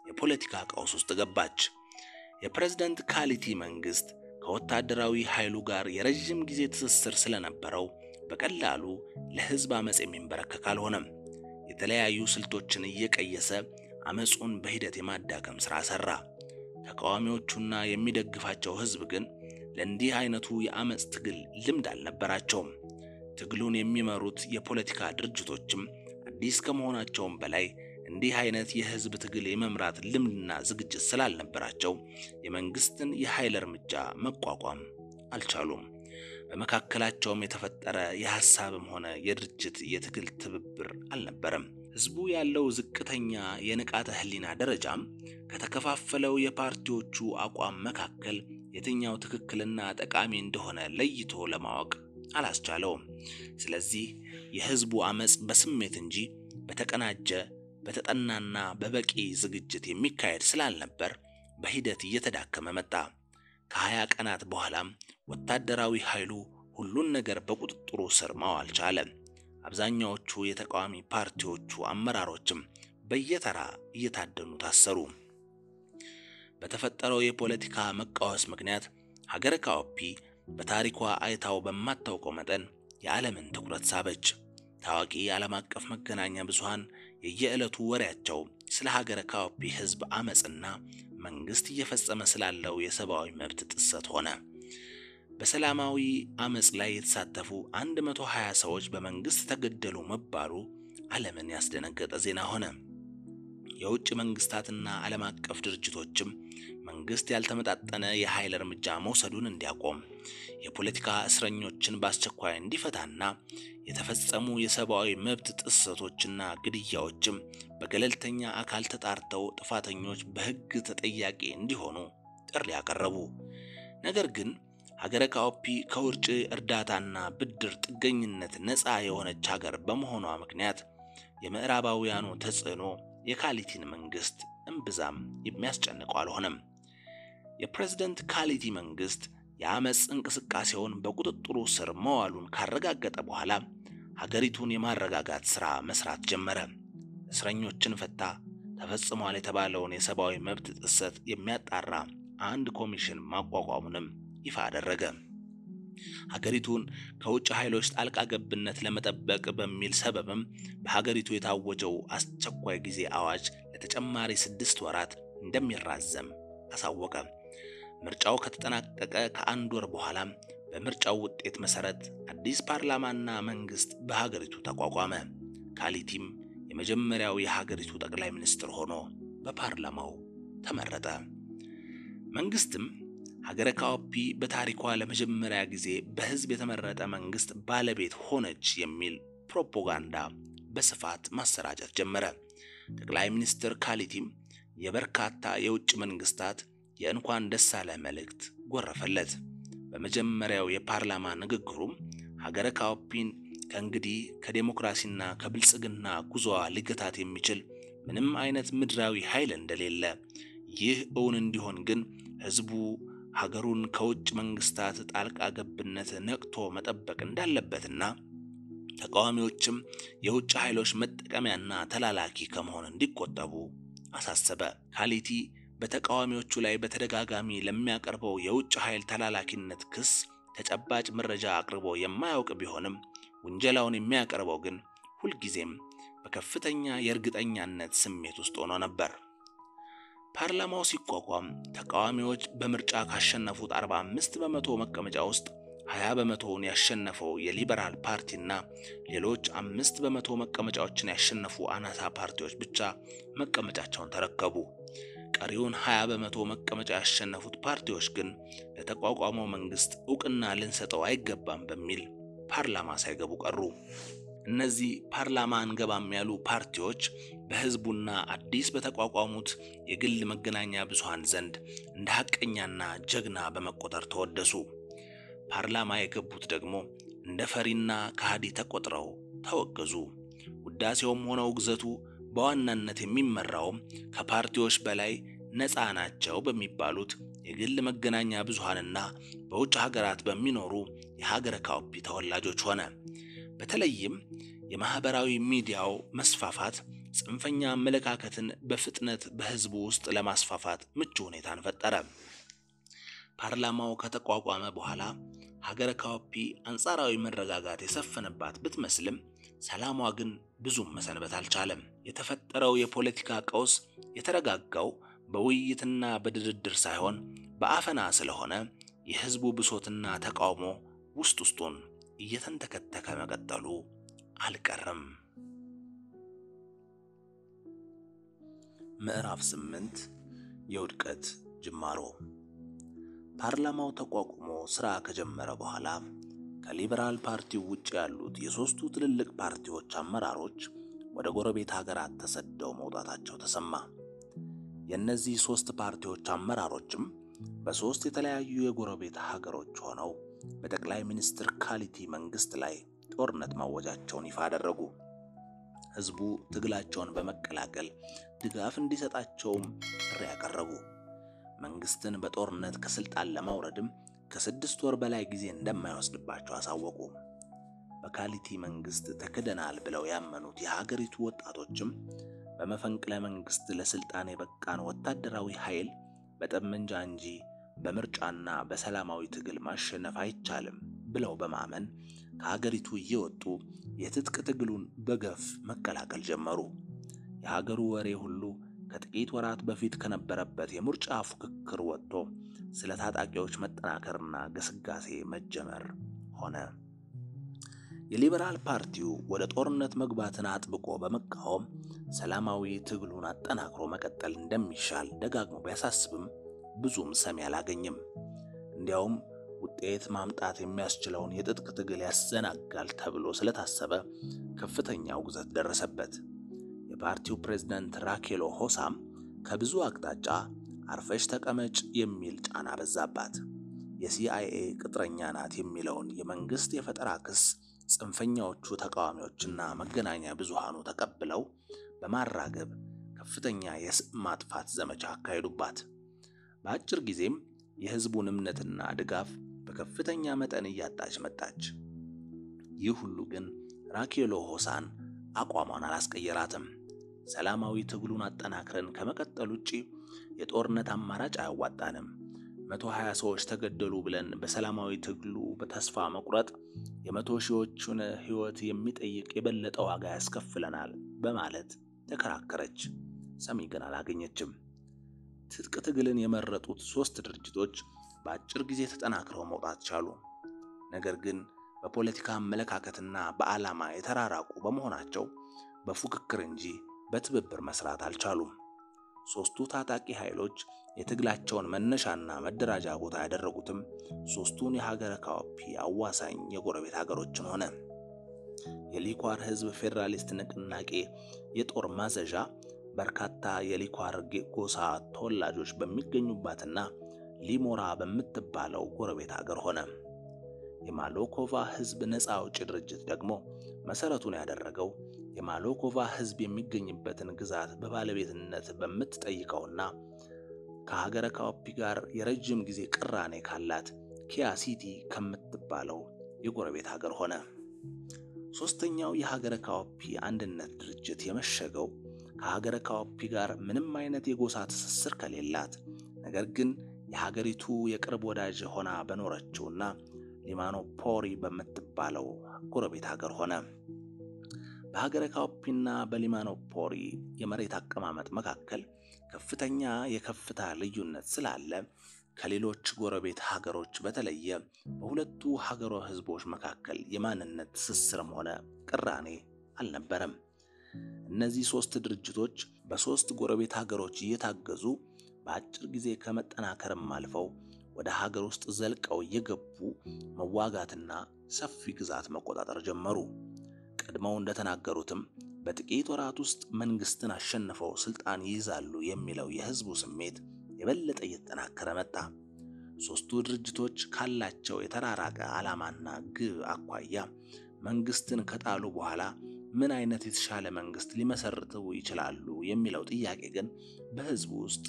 የፖለቲካ ቀውስ ውስጥ ገባች። የፕሬዝዳንት ካሊቲ መንግስት ከወታደራዊ ኃይሉ ጋር የረጅም ጊዜ ትስስር ስለነበረው በቀላሉ ለህዝብ አመጽ የሚንበረከክ አልሆነም። የተለያዩ ስልቶችን እየቀየሰ አመጹን በሂደት የማዳከም ስራ ሰራ። ተቃዋሚዎቹና የሚደግፋቸው ህዝብ ግን ለእንዲህ አይነቱ የአመጽ ትግል ልምድ አልነበራቸውም። ትግሉን የሚመሩት የፖለቲካ ድርጅቶችም አዲስ ከመሆናቸውም በላይ እንዲህ አይነት የህዝብ ትግል የመምራት ልምድና ዝግጅት ስላልነበራቸው የመንግስትን የኃይል እርምጃ መቋቋም አልቻሉም። በመካከላቸውም የተፈጠረ የሐሳብም ሆነ የድርጅት የትግል ትብብር አልነበረም። ህዝቡ ያለው ዝቅተኛ የንቃተ ህሊና ደረጃም ከተከፋፈለው የፓርቲዎቹ አቋም መካከል የትኛው ትክክልና ጠቃሚ እንደሆነ ለይቶ ለማወቅ አላስቻለውም። ስለዚህ የህዝቡ አመጽ በስሜት እንጂ በተቀናጀ በተጠናና በበቂ ዝግጅት የሚካሄድ ስላልነበር በሂደት እየተዳከመ መጣ። ከ20 ቀናት በኋላም ወታደራዊ ኃይሉ ሁሉን ነገር በቁጥጥሩ ስር ማዋል ቻለ። አብዛኛዎቹ የተቃዋሚ ፓርቲዎቹ አመራሮችም በየተራ እየታደኑ ታሰሩ። በተፈጠረው የፖለቲካ መቃወስ ምክንያት ሀገረ ካኦፒ በታሪኳ አይታው በማታውቀው መጠን የዓለምን ትኩረት ሳበች። ታዋቂ ዓለም አቀፍ መገናኛ ብዙሃን የየዕለቱ ወሬያቸው ስለ ሀገረ ካኦፒ ህዝብ አመጽና መንግስት እየፈጸመ ስላለው የሰብአዊ መብት ጥሰት ሆነ። በሰላማዊ አመጽ ላይ የተሳተፉ 120 ሰዎች በመንግስት ተገደሉ መባሉ ዓለምን ያስደነገጠ ዜና ሆነ። የውጭ መንግስታትና ዓለም አቀፍ ድርጅቶችም መንግስት ያልተመጣጠነ የኃይል እርምጃ መውሰዱን እንዲያቆም፣ የፖለቲካ እስረኞችን በአስቸኳይ እንዲፈታና የተፈጸሙ የሰብአዊ መብት ጥሰቶችና ግድያዎችም በገለልተኛ አካል ተጣርተው ጥፋተኞች በህግ ተጠያቂ እንዲሆኑ ጥሪ ያቀረቡ። ነገር ግን ሀገረ ካኦፒ ከውጭ እርዳታና ብድር ጥገኝነት ነፃ የሆነች ሀገር በመሆኗ ምክንያት የምዕራባውያኑ ተጽዕኖ የካሊቲን መንግስት እምብዛም የሚያስጨንቀው አልሆነም። የፕሬዝዳንት ካሊቲ መንግስት የአመጽ እንቅስቃሴውን በቁጥጥሩ ስር መዋሉን ካረጋገጠ በኋላ ሀገሪቱን የማረጋጋት ሥራ መስራት ጀመረ። እስረኞችን ፈታ። ተፈጽሟል የተባለውን የሰብአዊ መብት ጥሰት የሚያጣራ አንድ ኮሚሽን ማቋቋሙንም ይፋ አደረገ። ሀገሪቱን ከውጭ ኃይሎች ጣልቃ ገብነት ለመጠበቅ በሚል ሰበብም በሀገሪቱ የታወጀው አስቸኳይ ጊዜ አዋጅ ለተጨማሪ 6 ወራት እንደሚራዘም አሳወቀ። ምርጫው ከተጠናቀቀ ከአንድ ወር በኋላ በምርጫው ውጤት መሰረት አዲስ ፓርላማና መንግስት በሀገሪቱ ተቋቋመ። ካሊቲም የመጀመሪያው የሀገሪቱ ጠቅላይ ሚኒስትር ሆኖ በፓርላማው ተመረጠ። መንግስትም ሀገረ ካኦፒ በታሪኳ ለመጀመሪያ ጊዜ በህዝብ የተመረጠ መንግስት ባለቤት ሆነች የሚል ፕሮፓጋንዳ በስፋት ማሰራጨት ጀመረ። ጠቅላይ ሚኒስትር ካሊቲም የበርካታ የውጭ መንግስታት የእንኳን ደስ አለህ መልእክት ጎረፈለት። በመጀመሪያው የፓርላማ ንግግሩም ሀገረ ካኦፒን ከእንግዲህ ከዲሞክራሲና ከብልጽግና ጉዞዋ ሊገታት የሚችል ምንም አይነት ምድራዊ ኃይል እንደሌለ፣ ይህ እውን እንዲሆን ግን ህዝቡ ሀገሩን ከውጭ መንግስታት ጣልቃ ገብነት ነቅቶ መጠበቅ እንዳለበትና ተቃዋሚዎችም የውጭ ኃይሎች መጠቀሚያና ተላላኪ ከመሆን እንዲቆጠቡ አሳሰበ። ካሊቲ በተቃዋሚዎቹ ላይ በተደጋጋሚ ለሚያቀርበው የውጭ ኃይል ተላላኪነት ክስ ተጨባጭ መረጃ አቅርቦ የማያውቅ ቢሆንም ወንጀላውን የሚያቀርበው ግን ሁልጊዜም በከፍተኛ የእርግጠኛነት ስሜት ውስጥ ሆኖ ነበር። ፓርላማው ሲቋቋም ተቃዋሚዎች በምርጫ ካሸነፉት 45 በመቶ መቀመጫ ውስጥ 20 በመቶውን ያሸነፈው የሊበራል ፓርቲና ሌሎች 5 በመቶ መቀመጫዎችን ያሸነፉ አናሳ ፓርቲዎች ብቻ መቀመጫቸውን ተረከቡ። ቀሪውን 20 በመቶ መቀመጫ ያሸነፉት ፓርቲዎች ግን ለተቋቋመው መንግስት ዕውቅና ልንሰጠው አይገባም በሚል ፓርላማ ሳይገቡ ቀሩ። እነዚህ ፓርላማ አንገባም ያሉ ፓርቲዎች በህዝቡና አዲስ በተቋቋሙት የግል መገናኛ ብዙሃን ዘንድ እንደ ሐቀኛና ጀግና በመቆጠር ተወደሱ። ፓርላማ የገቡት ደግሞ እንደ ፈሪና ከሃዲ ተቆጥረው ተወገዙ። ውዳሴውም ሆነ ውግዘቱ በዋናነት የሚመራው ከፓርቲዎች በላይ ነፃ ናቸው በሚባሉት የግል መገናኛ ብዙሃንና በውጭ ሀገራት በሚኖሩ የሀገረ ካኦፒ ተወላጆች ሆነ። በተለይም የማህበራዊ ሚዲያው መስፋፋት ጽንፈኛ አመለካከትን በፍጥነት በህዝቡ ውስጥ ለማስፋፋት ምቹ ሁኔታን ፈጠረ። ፓርላማው ከተቋቋመ በኋላ ሀገረ ካኦፒ አንጻራዊ መረጋጋት የሰፈነባት ብትመስልም ሰላሟ ግን ብዙም መሰንበት አልቻለም። የተፈጠረው የፖለቲካ ቀውስ የተረጋጋው በውይይትና በድርድር ሳይሆን በአፈና ስለሆነ የህዝቡ ብሶትና ተቃውሞ ውስጡን እየተንተከተከ መቀጠሉ አልቀረም። ምዕራፍ 8 የውድቀት ጅማሮ። ፓርላማው ተቋቁሞ ስራ ከጀመረ በኋላ ከሊበራል ፓርቲው ውጭ ያሉት የሶስቱ ትልልቅ ፓርቲዎች አመራሮች ወደ ጎረቤት ሀገራት ተሰደው መውጣታቸው ተሰማ። የእነዚህ 3 ፓርቲዎች አመራሮችም በ3 የተለያዩ የጎረቤት ሀገሮች ሆነው በጠቅላይ ሚኒስትር ካሊቲ መንግስት ላይ ጦርነት ማወጃቸውን ይፋ አደረጉ። ህዝቡ ትግላቸውን በመቀላቀል ድጋፍ እንዲሰጣቸውም ጥሪ ያቀረቡ። መንግስትን በጦርነት ከስልጣን ለማውረድም ከ6 ወር በላይ ጊዜ እንደማይወስድባቸው አሳወቁ። በካሊቲ መንግስት ተከደናል ብለው ያመኑት የሀገሪቱ ወጣቶችም በመፈንቅለ መንግስት ለስልጣን የበቃን ወታደራዊ ኃይል በጠመንጃ እንጂ በምርጫና በሰላማዊ ትግል ማሸነፍ አይቻልም ብለው በማመን ከሀገሪቱ እየወጡ የትጥቅ ትግሉን በገፍ መቀላቀል ጀመሩ። የሀገሩ ወሬ ሁሉ ከጥቂት ወራት በፊት ከነበረበት የምርጫ ፉክክር ወጥቶ ስለ ታጣቂዎች መጠናከርና ግስጋሴ መጀመር ሆነ። የሊበራል ፓርቲው ወደ ጦርነት መግባትን አጥብቆ በመቃወም ሰላማዊ ትግሉን አጠናክሮ መቀጠል እንደሚሻል ደጋግሞ ቢያሳስብም ብዙም ሰሚ አላገኘም። እንዲያውም ውጤት ማምጣት የሚያስችለውን የትጥቅ ትግል ያዘናጋል ተብሎ ስለታሰበ ከፍተኛ ውግዘት ደረሰበት። የፓርቲው ፕሬዝዳንት ራኬሎ ሆሳም ከብዙ አቅጣጫ አርፈሽ ተቀመጭ የሚል ጫና በዛባት። የሲአይኤ ቅጥረኛ ናት የሚለውን የመንግስት የፈጠራ ክስ ጽንፈኛዎቹ ተቃዋሚዎችና መገናኛ ብዙሃኑ ተቀብለው በማራገብ ከፍተኛ የስም ማጥፋት ዘመቻ አካሄዱባት። በአጭር ጊዜም የህዝቡን እምነትና ድጋፍ በከፍተኛ መጠን እያጣች መጣች። ይህ ሁሉ ግን ራኬሎ ሆሳን አቋሟን አላስቀየራትም። ሰላማዊ ትግሉን አጠናክረን ከመቀጠል ውጪ የጦርነት አማራጭ አያዋጣንም፣ 120 ሰዎች ተገደሉ ብለን በሰላማዊ ትግሉ በተስፋ መቁረጥ የ100 ሺዎችን ህይወት የሚጠይቅ የበለጠ ዋጋ ያስከፍለናል በማለት ተከራከረች። ሰሚ ግን አላገኘችም። ትጥቅ ትግልን የመረጡት 3 ድርጅቶች በአጭር ጊዜ ተጠናክረው መውጣት ቻሉ። ነገር ግን በፖለቲካ አመለካከትና በዓላማ የተራራቁ በመሆናቸው በፉክክር እንጂ በትብብር መስራት አልቻሉም። 3ቱ ታጣቂ ኃይሎች የትግላቸውን መነሻና መደራጃ ቦታ ያደረጉትም 3ቱን የሀገረ ካኦፒ አዋሳኝ የጎረቤት ሀገሮችን ሆነ። የሊኳር ህዝብ ፌዴራሊስት ንቅናቄ የጦር ማዘዣ በርካታ የሊኳር ጎሳ ተወላጆች በሚገኙባትና ሊሞራ በምትባለው ጎረቤት ሀገር ሆነ። የማሎኮቫ ህዝብ ነፃ አውጪ ድርጅት ደግሞ መሰረቱን ያደረገው የማሎኮቫ ህዝብ የሚገኝበትን ግዛት በባለቤትነት በምትጠይቀውና ከሀገረ ካኦፒ ጋር የረጅም ጊዜ ቅራኔ ካላት ኪያ ሲቲ ከምትባለው የጎረቤት ሀገር ሆነ። ሶስተኛው የሀገረ ካኦፒ አንድነት ድርጅት የመሸገው ከሀገረ ካኦፒ ጋር ምንም አይነት የጎሳ ትስስር ከሌላት ነገር ግን የሀገሪቱ የቅርብ ወዳጅ ሆና በኖረችውና ሊማኖፖሪ በምትባለው ጎረቤት ሀገር ሆነ። በሀገረ ካኦፒና በሊማኖፖሪ የመሬት አቀማመጥ መካከል ከፍተኛ የከፍታ ልዩነት ስላለ ከሌሎች ጎረቤት ሀገሮች በተለየ በሁለቱ ሀገሮ ህዝቦች መካከል የማንነት ትስስርም ሆነ ቅራኔ አልነበረም። እነዚህ 3 ድርጅቶች በ3 ጎረቤት ሀገሮች እየታገዙ በአጭር ጊዜ ከመጠናከርም አልፈው ወደ ሀገር ውስጥ ዘልቀው እየገቡ መዋጋትና ሰፊ ግዛት መቆጣጠር ጀመሩ። ቀድመው እንደተናገሩትም በጥቂት ወራት ውስጥ መንግስትን አሸንፈው ስልጣን ይይዛሉ የሚለው የህዝቡ ስሜት የበለጠ እየተጠናከረ መጣ። 3ቱ ድርጅቶች ካላቸው የተራራቀ ዓላማና ግብ አኳያ መንግስትን ከጣሉ በኋላ ምን አይነት የተሻለ መንግስት ሊመሰርቱ ይችላሉ የሚለው ጥያቄ ግን በህዝቡ ውስጥ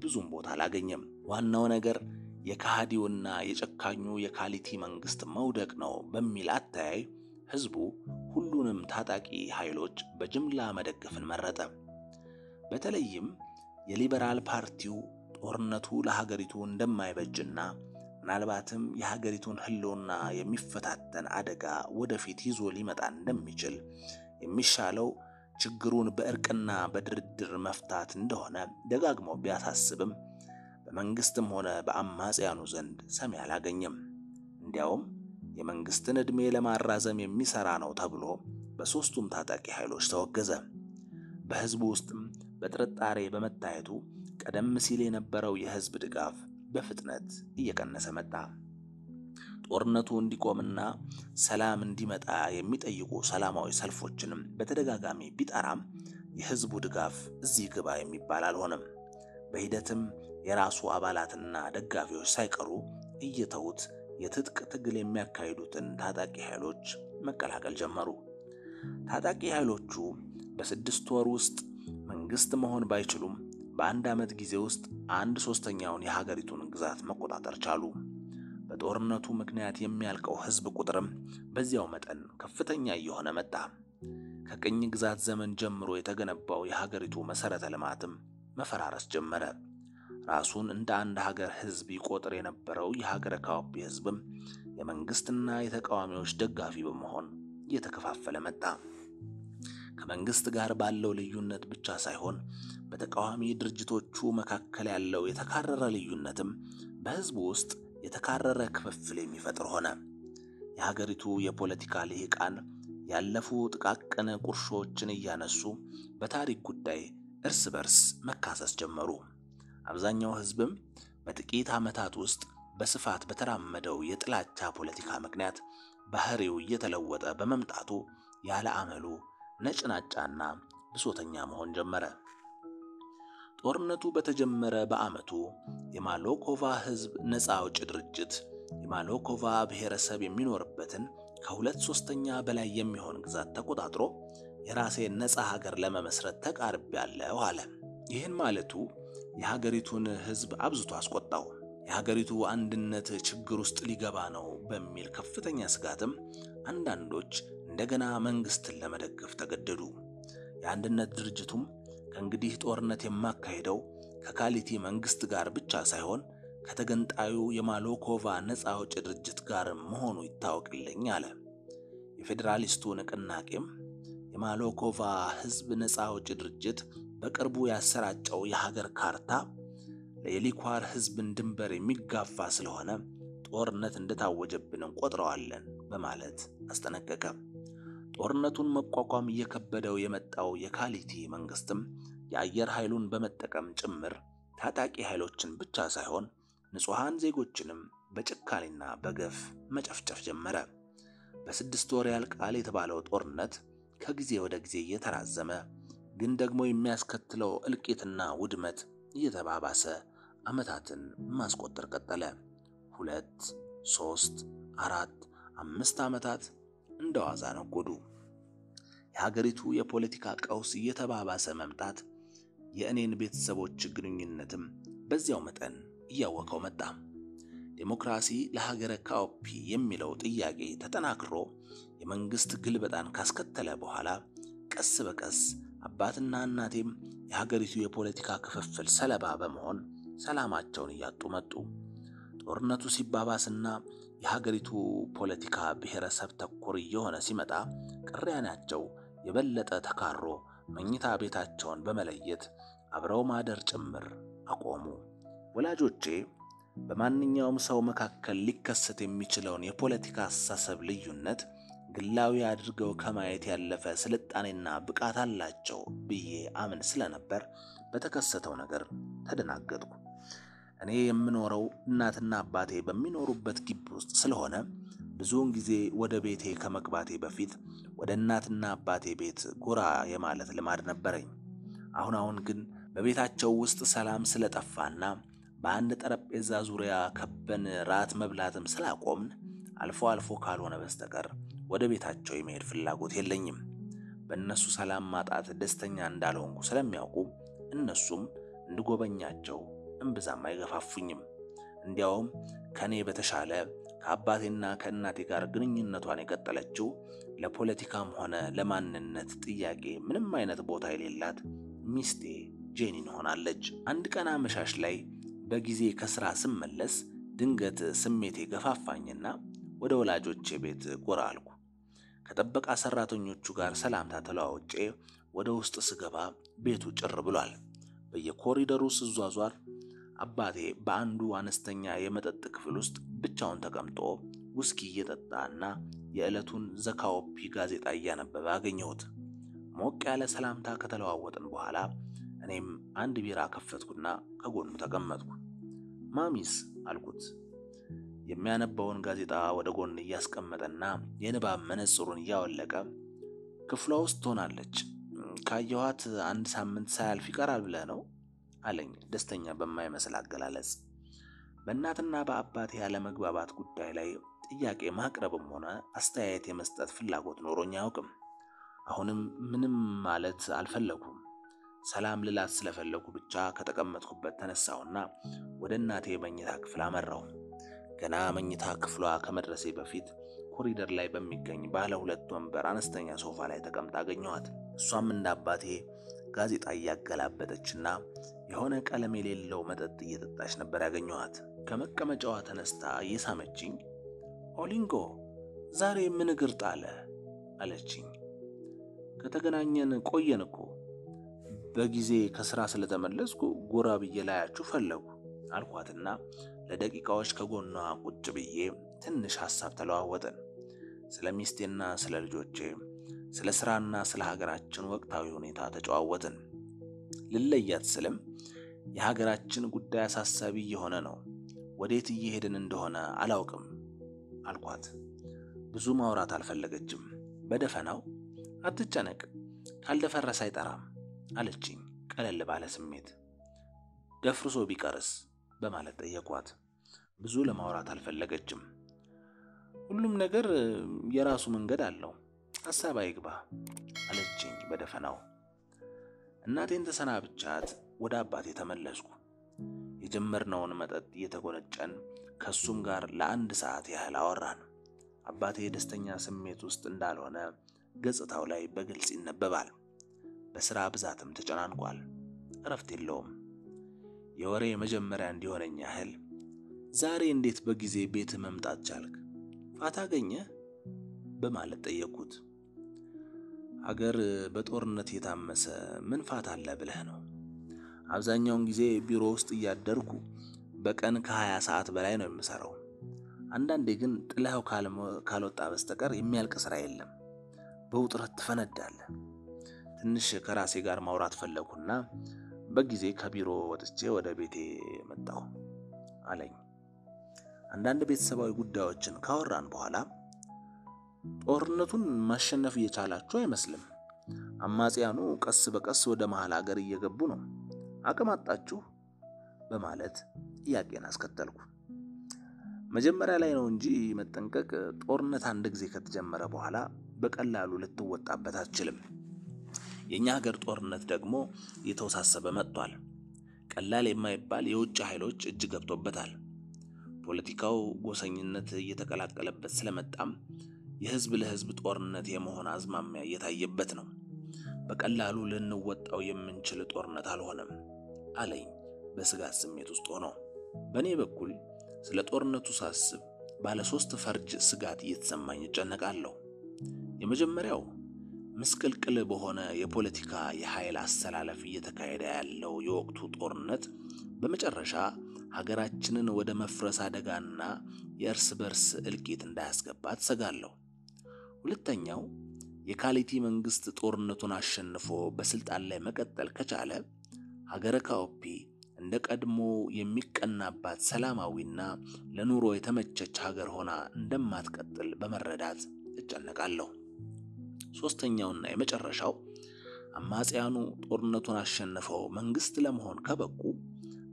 ብዙም ቦታ አላገኘም። ዋናው ነገር የካሃዲውና የጨካኙ የካሊቲ መንግስት መውደቅ ነው በሚል አተያይ ህዝቡ ሁሉንም ታጣቂ ኃይሎች በጅምላ መደገፍን መረጠ። በተለይም የሊበራል ፓርቲው ጦርነቱ ለሀገሪቱ እንደማይበጅና ምናልባትም የሀገሪቱን ህልውና የሚፈታተን አደጋ ወደፊት ይዞ ሊመጣ እንደሚችል የሚሻለው ችግሩን በእርቅና በድርድር መፍታት እንደሆነ ደጋግሞ ቢያሳስብም በመንግስትም ሆነ በአማጽያኑ ዘንድ ሰሚ አላገኘም። እንዲያውም የመንግስትን ዕድሜ ለማራዘም የሚሰራ ነው ተብሎ በ3ቱም ታጣቂ ኃይሎች ተወገዘ። በህዝቡ ውስጥም በጥርጣሬ በመታየቱ ቀደም ሲል የነበረው የህዝብ ድጋፍ በፍጥነት እየቀነሰ መጣ። ጦርነቱ እንዲቆምና ሰላም እንዲመጣ የሚጠይቁ ሰላማዊ ሰልፎችንም በተደጋጋሚ ቢጠራም የህዝቡ ድጋፍ እዚህ ግባ የሚባል አልሆነም። በሂደትም የራሱ አባላትና ደጋፊዎች ሳይቀሩ እየተውት የትጥቅ ትግል የሚያካሂዱትን ታጣቂ ኃይሎች መቀላቀል ጀመሩ። ታጣቂ ኃይሎቹ በ6 ወር ውስጥ መንግስት መሆን ባይችሉም በ1 ዓመት ጊዜ ውስጥ 1/3ኛውን የሀገሪቱን ግዛት መቆጣጠር ቻሉ። በጦርነቱ ምክንያት የሚያልቀው ህዝብ ቁጥርም በዚያው መጠን ከፍተኛ እየሆነ መጣ። ከቅኝ ግዛት ዘመን ጀምሮ የተገነባው የሀገሪቱ መሰረተ ልማትም መፈራረስ ጀመረ። ራሱን እንደ አንድ ሀገር ህዝብ ይቆጥር የነበረው የሀገረ ካኦፒ ህዝብም የመንግስትና የተቃዋሚዎች ደጋፊ በመሆን እየተከፋፈለ መጣ። ከመንግስት ጋር ባለው ልዩነት ብቻ ሳይሆን በተቃዋሚ ድርጅቶቹ መካከል ያለው የተካረረ ልዩነትም በህዝቡ ውስጥ የተካረረ ክፍፍል የሚፈጥር ሆነ። የሀገሪቱ የፖለቲካ ልሂቃን ያለፉ ጥቃቅን ቁርሾችን እያነሱ በታሪክ ጉዳይ እርስ በርስ መካሰስ ጀመሩ። አብዛኛው ህዝብም በጥቂት ዓመታት ውስጥ በስፋት በተራመደው የጥላቻ ፖለቲካ ምክንያት ባህሪው እየተለወጠ በመምጣቱ ያለ አመሉ ነጭናጫና ብሶተኛ መሆን ጀመረ። ጦርነቱ በተጀመረ በአመቱ የማሎኮቫ ህዝብ ነፃ አውጪ ድርጅት የማሎኮቫ ብሔረሰብ የሚኖርበትን ከ2/3 በላይ የሚሆን ግዛት ተቆጣጥሮ የራሴን ነፃ ሀገር ለመመስረት ተቃርቤያለሁ አለ። ይህን ማለቱ የሀገሪቱን ሕዝብ አብዝቶ አስቆጣው። የሀገሪቱ አንድነት ችግር ውስጥ ሊገባ ነው በሚል ከፍተኛ ስጋትም አንዳንዶች እንደገና መንግስትን ለመደገፍ ተገደዱ። የአንድነት ድርጅቱም ከእንግዲህ ጦርነት የማካሄደው ከካሊቲ መንግስት ጋር ብቻ ሳይሆን ከተገንጣዩ የማሎኮቫ ነፃ አውጪ ድርጅት ጋር መሆኑ ይታወቅልኝ አለ። የፌዴራሊስቱ ንቅናቄም የማሎኮቫ ህዝብ ነፃ አውጪ ድርጅት በቅርቡ ያሰራጨው የሀገር ካርታ የሊኳር ህዝብን ድንበር የሚጋፋ ስለሆነ ጦርነት እንደታወጀብን እንቆጥረዋለን በማለት አስጠነቀቀ። ጦርነቱን መቋቋም እየከበደው የመጣው የካሊቲ መንግስትም የአየር ኃይሉን በመጠቀም ጭምር ታጣቂ ኃይሎችን ብቻ ሳይሆን ንጹሃን ዜጎችንም በጭካኔና በገፍ መጨፍጨፍ ጀመረ። በ6 ወር ያልቃል የተባለው ጦርነት ከጊዜ ወደ ጊዜ እየተራዘመ ግን ደግሞ የሚያስከትለው እልቂትና ውድመት እየተባባሰ ዓመታትን ማስቆጠር ቀጠለ። 2፣ 3፣ 4፣ 5 ዓመታት እንደዋዛ ነጎዱ። የሀገሪቱ የፖለቲካ ቀውስ እየተባባሰ መምጣት የእኔን ቤተሰቦች ግንኙነትም በዚያው መጠን እያወቀው መጣ። ዴሞክራሲ ለሀገረ ካኦፒ የሚለው ጥያቄ ተጠናክሮ የመንግስት ግልበጣን ካስከተለ በኋላ ቀስ በቀስ አባትና እናቴም የሀገሪቱ የፖለቲካ ክፍፍል ሰለባ በመሆን ሰላማቸውን እያጡ መጡ። ጦርነቱ ሲባባስና የሀገሪቱ ፖለቲካ ብሔረሰብ ተኮር እየሆነ ሲመጣ ቅራኔያቸው የበለጠ ተካሮ መኝታ ቤታቸውን በመለየት አብረው ማደር ጭምር አቆሙ። ወላጆቼ በማንኛውም ሰው መካከል ሊከሰት የሚችለውን የፖለቲካ አስተሳሰብ ልዩነት ግላዊ አድርገው ከማየት ያለፈ ስልጣኔና ብቃት አላቸው ብዬ አምን ስለነበር በተከሰተው ነገር ተደናገጥኩ። እኔ የምኖረው እናትና አባቴ በሚኖሩበት ግቢ ውስጥ ስለሆነ ብዙውን ጊዜ ወደ ቤቴ ከመግባቴ በፊት ወደ እናትና አባቴ ቤት ጎራ የማለት ልማድ ነበረኝ። አሁን ግን በቤታቸው ውስጥ ሰላም ስለጠፋና በአንድ ጠረጴዛ ዙሪያ ከበን ራት መብላትም ስላቆምን አልፎ አልፎ ካልሆነ በስተቀር ወደ ቤታቸው የመሄድ ፍላጎት የለኝም። በእነሱ ሰላም ማጣት ደስተኛ እንዳልሆንኩ ስለሚያውቁ እነሱም እንድጎበኛቸው እምብዛም አይገፋፉኝም። እንዲያውም ከኔ በተሻለ ከአባቴና ከእናቴ ጋር ግንኙነቷን የቀጠለችው ለፖለቲካም ሆነ ለማንነት ጥያቄ ምንም አይነት ቦታ የሌላት ሚስቴ ጄኒን ሆናለች። አንድ ቀን አመሻሽ ላይ በጊዜ ከስራ ስመለስ ድንገት ስሜቴ ገፋፋኝና ወደ ወላጆቼ ቤት ጎራ አልኩ። ከጥበቃ ሰራተኞቹ ጋር ሰላምታ ተለዋውጬ ወደ ውስጥ ስገባ ቤቱ ጭር ብሏል። በየኮሪደሩ ስዟዟር አባቴ በአንዱ አነስተኛ የመጠጥ ክፍል ውስጥ ብቻውን ተቀምጦ ውስኪ እየጠጣና የዕለቱን ዘካኦፒ ጋዜጣ እያነበበ አገኘሁት። ሞቅ ያለ ሰላምታ ከተለዋወጥን በኋላ እኔም አንድ ቢራ ከፈትኩና ከጎኑ ተቀመጥኩ። ማሚስ አልኩት። የሚያነባውን ጋዜጣ ወደ ጎን እያስቀመጠና የንባብ መነጽሩን እያወለቀ ክፍሏ ውስጥ ትሆናለች፣ ካየኋት 1 ሳምንት ሳያልፍ ይቀራል ብለህ ነው አለኝ ደስተኛ በማይመስል አገላለጽ። በእናትና በአባቴ ያለ መግባባት ጉዳይ ላይ ጥያቄ ማቅረብም ሆነ አስተያየት የመስጠት ፍላጎት ኖሮኝ አያውቅም። አሁንም ምንም ማለት አልፈለኩም። ሰላም ልላት ስለፈለኩ ብቻ ከተቀመጥኩበት ተነሳውና ወደ እናቴ መኝታ ክፍል አመራው። ገና መኝታ ክፍሏ ከመድረሴ በፊት ኮሪደር ላይ በሚገኝ ባለ 2 ወንበር አነስተኛ ሶፋ ላይ ተቀምጣ አገኘኋት። እሷም እንደ አባቴ ጋዜጣ እያገላበጠችና የሆነ ቀለም የሌለው መጠጥ እየጠጣች ነበር ያገኘኋት። ከመቀመጫዋ ተነስታ እየሳመችኝ ኦሊንጎ ዛሬ ምን እግር ጣለ አለችኝ። ከተገናኘን ቆየን እኮ፣ በጊዜ ከስራ ስለተመለስኩ ጎራ ብዬ ላያችሁ ፈለጉ አልኳትና ለደቂቃዎች ከጎኗ ቁጭ ብዬ ትንሽ ሐሳብ ተለዋወጥን። ስለ ሚስቴና ስለ ልጆቼ፣ ስለ ስራና ስለ ሀገራችን ወቅታዊ ሁኔታ ተጨዋወትን። ልለያት ስልም የሀገራችን ጉዳይ አሳሳቢ የሆነ ነው፣ ወዴት እየሄድን እንደሆነ አላውቅም አልኳት። ብዙ ማውራት አልፈለገችም። በደፈናው አትጨነቅ፣ ካልደፈረሰ አይጠራም አለችኝ ቀለል ባለ ስሜት። ደፍርሶ ቢቀርስ በማለት ጠየቋት። ብዙ ለማውራት አልፈለገችም። ሁሉም ነገር የራሱ መንገድ አለው። ሐሳብ አይግባ አለችኝ በደፈናው። እናቴን ተሰናብቻት ወደ አባቴ ተመለስኩ። የጀመርነውን መጠጥ እየተጎነጨን ከሱም ጋር ለአንድ ሰዓት ያህል አወራን። አባቴ ደስተኛ ስሜት ውስጥ እንዳልሆነ ገጽታው ላይ በግልጽ ይነበባል። በሥራ ብዛትም ተጨናንቋል። እረፍት የለውም። የወሬ መጀመሪያ እንዲሆነኝ ያህል ዛሬ እንዴት በጊዜ ቤት መምጣት ቻልክ? ፋታ አገኘህ? በማለት ጠየቅኩት። ሀገር በጦርነት የታመሰ ምን ፋታ አለ ብለህ ነው? አብዛኛውን ጊዜ ቢሮ ውስጥ እያደርኩ በቀን ከ20 ሰዓት በላይ ነው የምሰራው። አንዳንዴ ግን ጥላው ካልወጣ በስተቀር የሚያልቅ ስራ የለም። በውጥረት ትፈነዳለህ። ትንሽ ከራሴ ጋር ማውራት ፈለኩና በጊዜ ከቢሮ ወጥቼ ወደ ቤቴ መጣሁ አለኝ። አንዳንድ ቤተሰባዊ ጉዳዮችን ካወራን በኋላ ጦርነቱን ማሸነፍ እየቻላችሁ አይመስልም። አማጽያኑ ቀስ በቀስ ወደ መሃል ሀገር እየገቡ ነው። አቅም አጣችሁ? በማለት ጥያቄን አስከተልኩ። መጀመሪያ ላይ ነው እንጂ መጠንቀቅ፣ ጦርነት አንድ ጊዜ ከተጀመረ በኋላ በቀላሉ ልትወጣበት አትችልም። የኛ ሀገር ጦርነት ደግሞ እየተወሳሰበ መጥቷል። ቀላል የማይባል የውጭ ኃይሎች እጅ ገብቶበታል። ፖለቲካው ጎሰኝነት እየተቀላቀለበት ስለመጣም የህዝብ ለህዝብ ጦርነት የመሆን አዝማሚያ እየታየበት ነው። በቀላሉ ልንወጣው የምንችል ጦርነት አልሆነም አለኝ በስጋት ስሜት ውስጥ ሆኖ። በእኔ በኩል ስለ ጦርነቱ ሳስብ ባለ 3 ፈርጅ ስጋት እየተሰማኝ እጨነቃለሁ። የመጀመሪያው ምስቅልቅል በሆነ የፖለቲካ የኃይል አስተላለፍ እየተካሄደ ያለው የወቅቱ ጦርነት በመጨረሻ ሀገራችንን ወደ መፍረስ አደጋና የእርስ በርስ እልቂት እንዳያስገባት ሰጋለሁ። ሁለተኛው የካሊቲ መንግስት ጦርነቱን አሸንፎ በስልጣን ላይ መቀጠል ከቻለ ሀገረ ካኦፒ እንደ ቀድሞ የሚቀናባት ሰላማዊና ለኑሮ የተመቸች ሀገር ሆና እንደማትቀጥል በመረዳት እጨነቃለሁ። ሶስተኛውና የመጨረሻው አማጽያኑ ጦርነቱን አሸንፈው መንግስት ለመሆን ከበቁ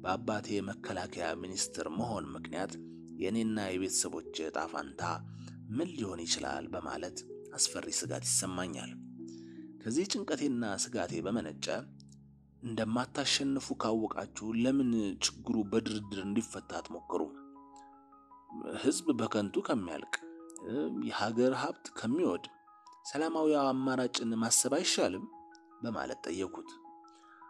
በአባቴ መከላከያ ሚኒስትር መሆን ምክንያት የኔና የቤተሰቦቼ ዕጣ ፈንታ ምን ሊሆን ይችላል በማለት አስፈሪ ስጋት ይሰማኛል። ከዚህ ጭንቀቴና ስጋቴ በመነጨ እንደማታሸንፉ ካወቃችሁ ለምን ችግሩ በድርድር እንዲፈታ አትሞክሩም? ህዝብ በከንቱ ከሚያልቅ፣ የሀገር ሀብት ከሚወድ ሰላማዊ አማራጭን ማሰብ አይሻልም? በማለት ጠየቁት።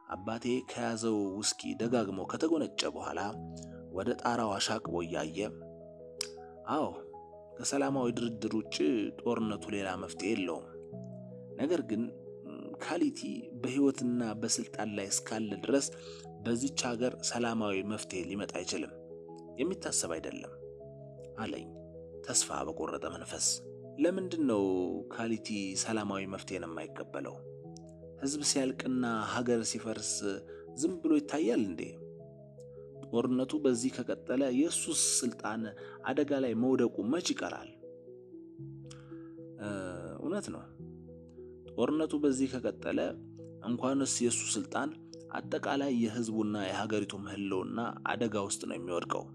አባቴ ከያዘው ውስኪ ደጋግሞ ከተጎነጨ በኋላ ወደ ጣራው አሻቅቦ እያየ አዎ፣ ከሰላማዊ ድርድር ውጭ ጦርነቱ ሌላ መፍትሄ የለውም። ነገር ግን ካሊቲ በህይወትና በስልጣን ላይ እስካለ ድረስ በዚች ሀገር ሰላማዊ መፍትሄ ሊመጣ አይችልም። የሚታሰብ አይደለም አለኝ ተስፋ በቆረጠ መንፈስ። ለምንድነው ካሊቲ ሰላማዊ መፍትሄን የማይቀበለው? ህዝብ ሲያልቅና ሀገር ሲፈርስ ዝም ብሎ ይታያል እንዴ? ጦርነቱ በዚህ ከቀጠለ የሱስ ስልጣን አደጋ ላይ መውደቁ መች ይቀራል? እውነት ነው። ጦርነቱ በዚህ ከቀጠለ እንኳንስ የሱ ስልጣን አጠቃላይ የህዝቡና የሀገሪቱ ህልውና አደጋ ውስጥ ነው የሚወድቀው።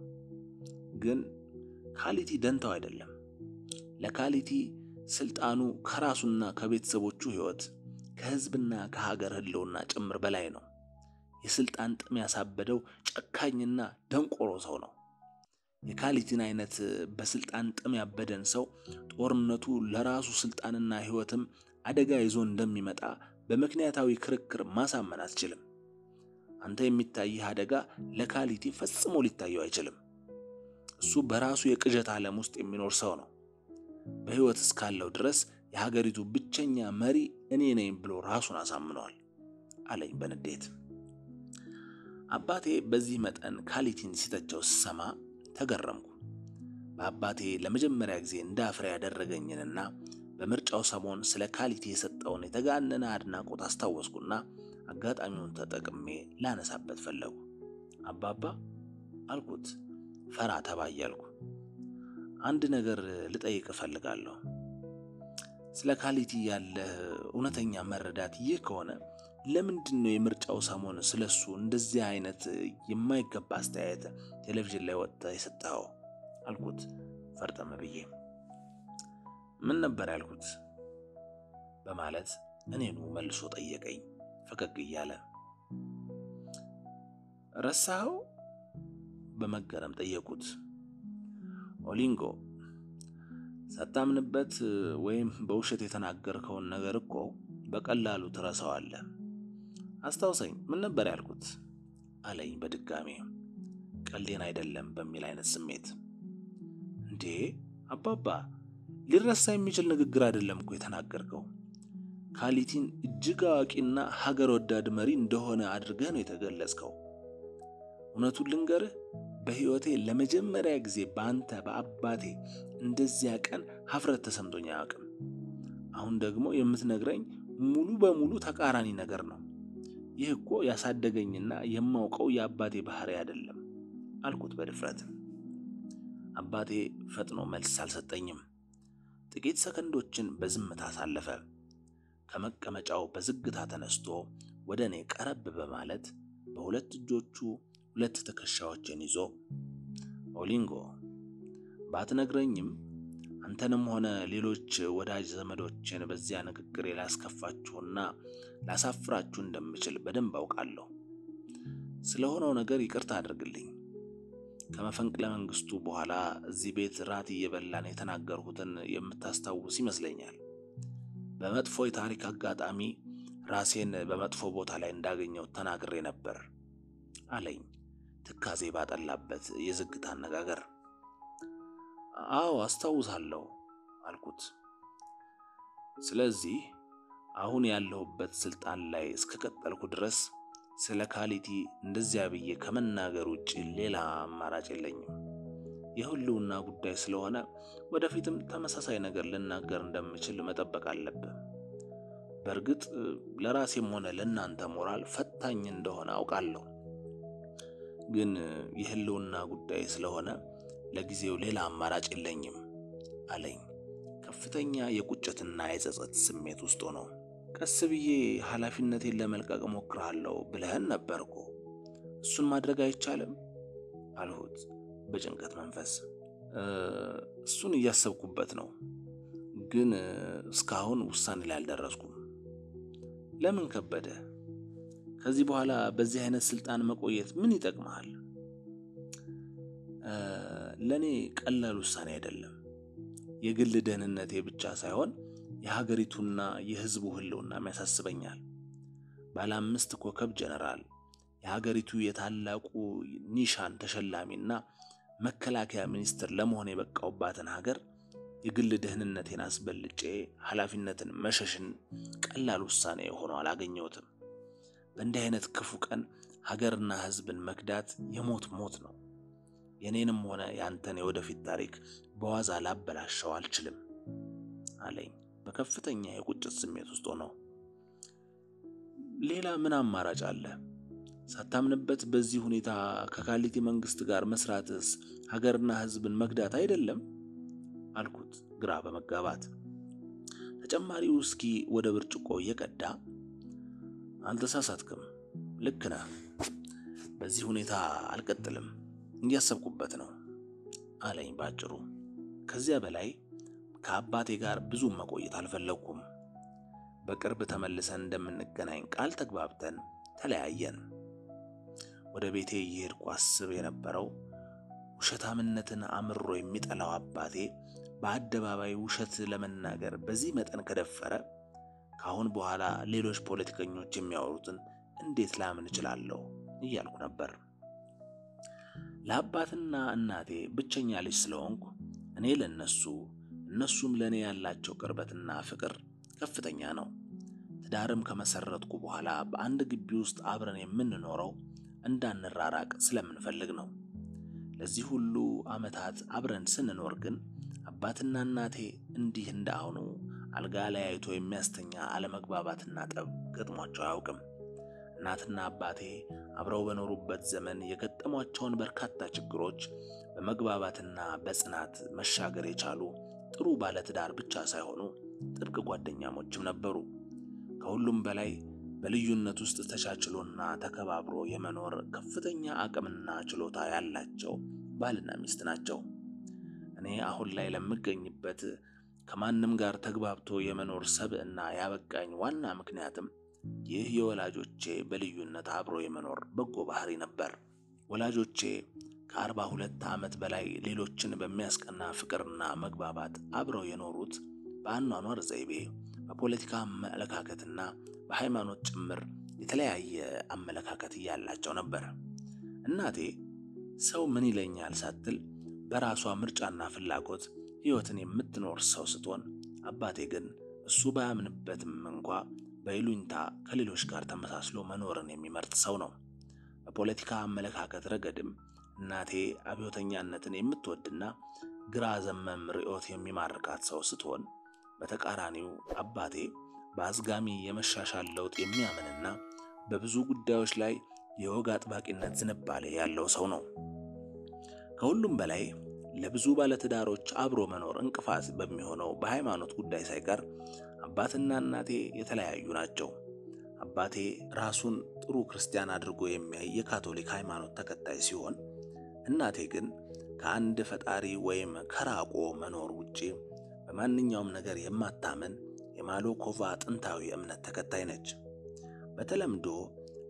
ግን ካሊቲ ደንታው አይደለም። ለካሊቲ ስልጣኑ ከራሱና ከቤተሰቦቹ ህይወት ከህዝብና ከሀገር ህልውና ጭምር በላይ ነው። የስልጣን ጥም ያሳበደው ጨካኝና ደንቆሮ ሰው ነው። የካሊቲን አይነት በስልጣን ጥም ያበደን ሰው ጦርነቱ ለራሱ ስልጣንና ህይወትም አደጋ ይዞ እንደሚመጣ በምክንያታዊ ክርክር ማሳመን አትችልም። አንተ የሚታይህ አደጋ ለካሊቲ ፈጽሞ ሊታየው አይችልም። እሱ በራሱ የቅዠት ዓለም ውስጥ የሚኖር ሰው ነው። በህይወት እስካለው ድረስ የሀገሪቱ ብቸኛ መሪ እኔ ነኝ ብሎ ራሱን አሳምኗል አለኝ በንዴት። አባቴ በዚህ መጠን ካሊቲን ሲተቸው ስሰማ ተገረምኩ። በአባቴ ለመጀመሪያ ጊዜ እንዳፍሬ ያደረገኝንና በምርጫው ሰሞን ስለ ካሊቲ የሰጠውን የተጋነነ አድናቆት አስታወስኩና አጋጣሚውን ተጠቅሜ ላነሳበት ፈለጉ። አባባ አልኩት ፈራ ተባያልኩ። አንድ ነገር ልጠይቅ እፈልጋለሁ። ስለ ካሊቲ ያለ እውነተኛ መረዳት ይህ ከሆነ ለምንድነው የምርጫው ሰሞን ስለሱ እንደዚህ አይነት የማይገባ አስተያየት ቴሌቪዥን ላይ ወጣ የሰጠው? አልኩት ፈርጠም ብዬ። ምን ነበር ያልኩት በማለት እኔኑ መልሶ ጠየቀኝ ፈገግ እያለ። ረሳኸው በመገረም ጠየቁት። ኦሊንጎ ሳታምንበት ወይም በውሸት የተናገርከውን ነገር እኮ በቀላሉ ትረሳዋለህ። አስታውሰኝ ምን ነበር ያልኩት አለኝ በድጋሜ ቀልዴን አይደለም በሚል አይነት ስሜት። እንዴ አባባ ሊረሳ የሚችል ንግግር አይደለም እኮ የተናገርከው። ካሊቲን እጅግ አዋቂና ሀገር ወዳድ መሪ እንደሆነ አድርገህ ነው የተገለጽከው። እውነቱን ልንገርህ በህይወቴ ለመጀመሪያ ጊዜ በአንተ በአባቴ እንደዚያ ቀን ሀፍረት ተሰምቶኝ አያውቅም። አሁን ደግሞ የምትነግረኝ ሙሉ በሙሉ ተቃራኒ ነገር ነው። ይህ እኮ ያሳደገኝና የማውቀው የአባቴ ባህሪ አይደለም አልኩት በድፍረት። አባቴ ፈጥኖ መልስ አልሰጠኝም። ጥቂት ሰከንዶችን በዝምታ አሳለፈ። ከመቀመጫው በዝግታ ተነስቶ ወደ እኔ ቀረብ በማለት በሁለት እጆቹ ሁለት ትከሻዎችን ይዞ ኦሊንጎ ባትነግረኝም አንተንም ሆነ ሌሎች ወዳጅ ዘመዶችን በዚያ ንግግር ላስከፋችሁና ላሳፍራችሁ እንደምችል በደንብ አውቃለሁ። ስለሆነው ነገር ይቅርታ አድርግልኝ። ከመፈንቅለ መንግስቱ በኋላ እዚህ ቤት ራት እየበላን የተናገርኩትን የምታስታውስ ይመስለኛል። በመጥፎ የታሪክ አጋጣሚ ራሴን በመጥፎ ቦታ ላይ እንዳገኘው ተናግሬ ነበር አለኝ ትካዜ ባጠላበት የዝግታ አነጋገር። አዎ አስታውሳለሁ አልኩት። ስለዚህ አሁን ያለሁበት ስልጣን ላይ እስከቀጠልኩ ድረስ ስለ ካሊቲ እንደዚያ ብዬ ከመናገር ውጪ ሌላ አማራጭ የለኝም። የሁሉና ጉዳይ ስለሆነ ወደፊትም ተመሳሳይ ነገር ልናገር እንደምችል መጠበቅ አለብህ። በእርግጥ ለራሴም ሆነ ለእናንተ ሞራል ፈታኝ እንደሆነ አውቃለሁ። ግን የህልውና ጉዳይ ስለሆነ ለጊዜው ሌላ አማራጭ የለኝም አለኝ ከፍተኛ የቁጭትና የጸጸት ስሜት ውስጥ ሆኖ። ቀስ ብዬ ኃላፊነቴን ለመልቀቅ ሞክራለሁ ብለህን ነበርኩ። እሱን ማድረግ አይቻልም አልሁት በጭንቀት መንፈስ። እሱን እያሰብኩበት ነው፣ ግን እስካሁን ውሳኔ ላይ አልደረስኩም። ለምን ከበደ? ከዚህ በኋላ በዚህ አይነት ስልጣን መቆየት ምን ይጠቅማል? ለኔ ቀላል ውሳኔ አይደለም። የግል ደህንነቴ ብቻ ሳይሆን የሀገሪቱና የህዝቡ ህልውና ያሳስበኛል። ባለ 5 ኮከብ ጀነራል፣ የሀገሪቱ የታላቁ ኒሻን ተሸላሚና መከላከያ ሚኒስትር ለመሆን የበቃውባትን ሀገር የግል ደህንነቴን አስበልጬ ኃላፊነትን መሸሽን ቀላል ውሳኔ ሆኖ አላገኘሁትም። በእንዲህ አይነት ክፉ ቀን ሀገርና ህዝብን መክዳት የሞት ሞት ነው። የኔንም ሆነ ያንተን የወደፊት ታሪክ በዋዛ ላበላሸው አልችልም አለኝ በከፍተኛ የቁጭት ስሜት ውስጥ ሆኖ። ሌላ ምን አማራጭ አለ? ሳታምንበት በዚህ ሁኔታ ከካሊቲ መንግስት ጋር መስራትስ ሀገርና ህዝብን መክዳት አይደለም አልኩት ግራ በመጋባት። ተጨማሪ ውስኪ ወደ ብርጭቆ እየቀዳ አልተሳሳትክም፣ ልክ ነህ። በዚህ ሁኔታ አልቀጥልም፣ እያሰብኩበት ነው አለኝ ባጭሩ። ከዚያ በላይ ከአባቴ ጋር ብዙ መቆየት አልፈለኩም። በቅርብ ተመልሰን እንደምንገናኝ ቃል ተግባብተን ተለያየን። ወደ ቤቴ እየሄድኩ አስብ የነበረው ውሸታምነትን አምሮ የሚጠላው አባቴ በአደባባይ ውሸት ለመናገር በዚህ መጠን ከደፈረ ካሁን በኋላ ሌሎች ፖለቲከኞች የሚያወሩትን እንዴት ላምን እችላለሁ እያልኩ ነበር። ለአባትና እናቴ ብቸኛ ልጅ ስለሆንኩ እኔ ለነሱ እነሱም ለኔ ያላቸው ቅርበትና ፍቅር ከፍተኛ ነው። ትዳርም ከመሰረትኩ በኋላ በአንድ ግቢ ውስጥ አብረን የምንኖረው እንዳንራራቅ ስለምንፈልግ ነው። ለዚህ ሁሉ ዓመታት አብረን ስንኖር ግን አባትና እናቴ እንዲህ እንዳሁኑ አልጋ ላይ አይቶ የሚያስተኛ አለመግባባትና ጠብ ገጥሟቸው አያውቅም። እናትና አባቴ አብረው በኖሩበት ዘመን የገጠሟቸውን በርካታ ችግሮች በመግባባትና በጽናት መሻገር የቻሉ ጥሩ ባለትዳር ብቻ ሳይሆኑ ጥብቅ ጓደኛሞችም ነበሩ። ከሁሉም በላይ በልዩነት ውስጥ ተቻችሎና ተከባብሮ የመኖር ከፍተኛ አቅምና ችሎታ ያላቸው ባልና ሚስት ናቸው። እኔ አሁን ላይ ለምገኝበት ከማንም ጋር ተግባብቶ የመኖር ሰብዕና ያበቃኝ ዋና ምክንያትም ይህ የወላጆቼ በልዩነት አብሮ የመኖር በጎ ባህሪ ነበር። ወላጆቼ ከ42 ዓመት በላይ ሌሎችን በሚያስቀና ፍቅርና መግባባት አብረው የኖሩት በአኗኗር ዘይቤ፣ በፖለቲካ አመለካከትና በሃይማኖት ጭምር የተለያየ አመለካከት ያላቸው ነበር። እናቴ ሰው ምን ይለኛል ሳትል በራሷ ምርጫና ፍላጎት ሕይወትን የምትኖር ሰው ስትሆን፣ አባቴ ግን እሱ ባያምንበትም እንኳ በይሉኝታ ከሌሎች ጋር ተመሳስሎ መኖርን የሚመርጥ ሰው ነው። በፖለቲካ አመለካከት ረገድም እናቴ አብዮተኛነትን የምትወድና ግራ ዘመም ርዕዮት የሚማርካት ሰው ስትሆን፣ በተቃራኒው አባቴ በአዝጋሚ የመሻሻል ለውጥ የሚያምንና በብዙ ጉዳዮች ላይ የወግ አጥባቂነት ዝንባሌ ያለው ሰው ነው። ከሁሉም በላይ ለብዙ ባለትዳሮች አብሮ መኖር እንቅፋት በሚሆነው በሃይማኖት ጉዳይ ሳይቀር አባትና እናቴ የተለያዩ ናቸው። አባቴ ራሱን ጥሩ ክርስቲያን አድርጎ የሚያይ የካቶሊክ ሃይማኖት ተከታይ ሲሆን፣ እናቴ ግን ከአንድ ፈጣሪ ወይም ከራቆ መኖር ውጪ በማንኛውም ነገር የማታምን የማሎኮቫ ጥንታዊ እምነት ተከታይ ነች። በተለምዶ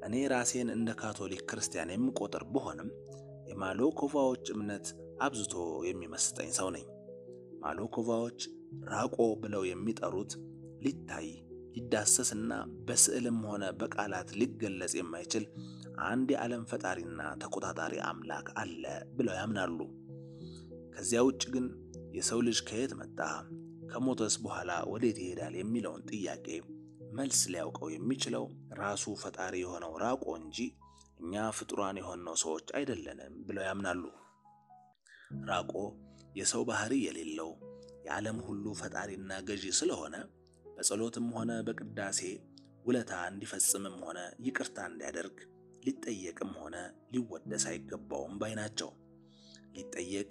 እኔ ራሴን እንደ ካቶሊክ ክርስቲያን የምቆጥር ብሆንም የማሎኮቫዎች እምነት አብዝቶ የሚመስጠኝ ሰው ነኝ። ማሎኮቫዎች ራቆ ብለው የሚጠሩት ሊታይ ሊዳሰስና በስዕልም ሆነ በቃላት ሊገለጽ የማይችል አንድ የዓለም ፈጣሪና ተቆጣጣሪ አምላክ አለ ብለው ያምናሉ። ከዚያ ውጭ ግን የሰው ልጅ ከየት መጣ፣ ከሞተስ በኋላ ወዴት ይሄዳል የሚለውን ጥያቄ መልስ ሊያውቀው የሚችለው ራሱ ፈጣሪ የሆነው ራቆ እንጂ እኛ ፍጡራን የሆነው ሰዎች አይደለንም ብለው ያምናሉ። ራቆ የሰው ባህሪ የሌለው የዓለም ሁሉ ፈጣሪና ገዢ ስለሆነ በጸሎትም ሆነ በቅዳሴ ውለታ እንዲፈጽምም ሆነ ይቅርታ እንዲያደርግ ሊጠየቅም ሆነ ሊወደስ አይገባውም ባይ ናቸው። ሊጠየቅ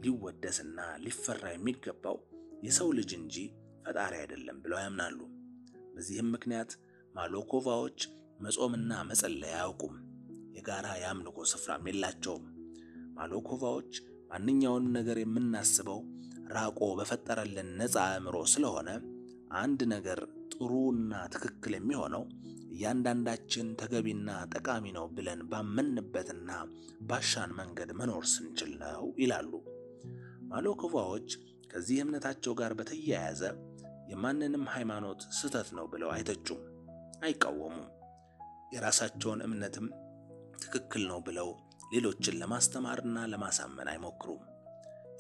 ሊወደስና ሊፈራ የሚገባው የሰው ልጅ እንጂ ፈጣሪ አይደለም ብለው ያምናሉ። በዚህም ምክንያት ማሎኮቫዎች መጾምና መጸለይ አያውቁም። የጋራ የአምልኮ ስፍራም የላቸውም። ማሎኮቫዎች ማንኛውን ነገር የምናስበው ራቆ በፈጠረልን ነፃ አእምሮ ስለሆነ አንድ ነገር ጥሩና ትክክል የሚሆነው እያንዳንዳችን ተገቢና ጠቃሚ ነው ብለን ባመንበትና ባሻን መንገድ መኖር ስንችል ነው ይላሉ። ማሎኮቫዎች ከዚህ እምነታቸው ጋር በተያያዘ የማንንም ሃይማኖት ስህተት ነው ብለው አይተቹም፣ አይቃወሙም። የራሳቸውን እምነትም ትክክል ነው ብለው ሌሎችን ለማስተማርና ለማሳመን አይሞክሩም።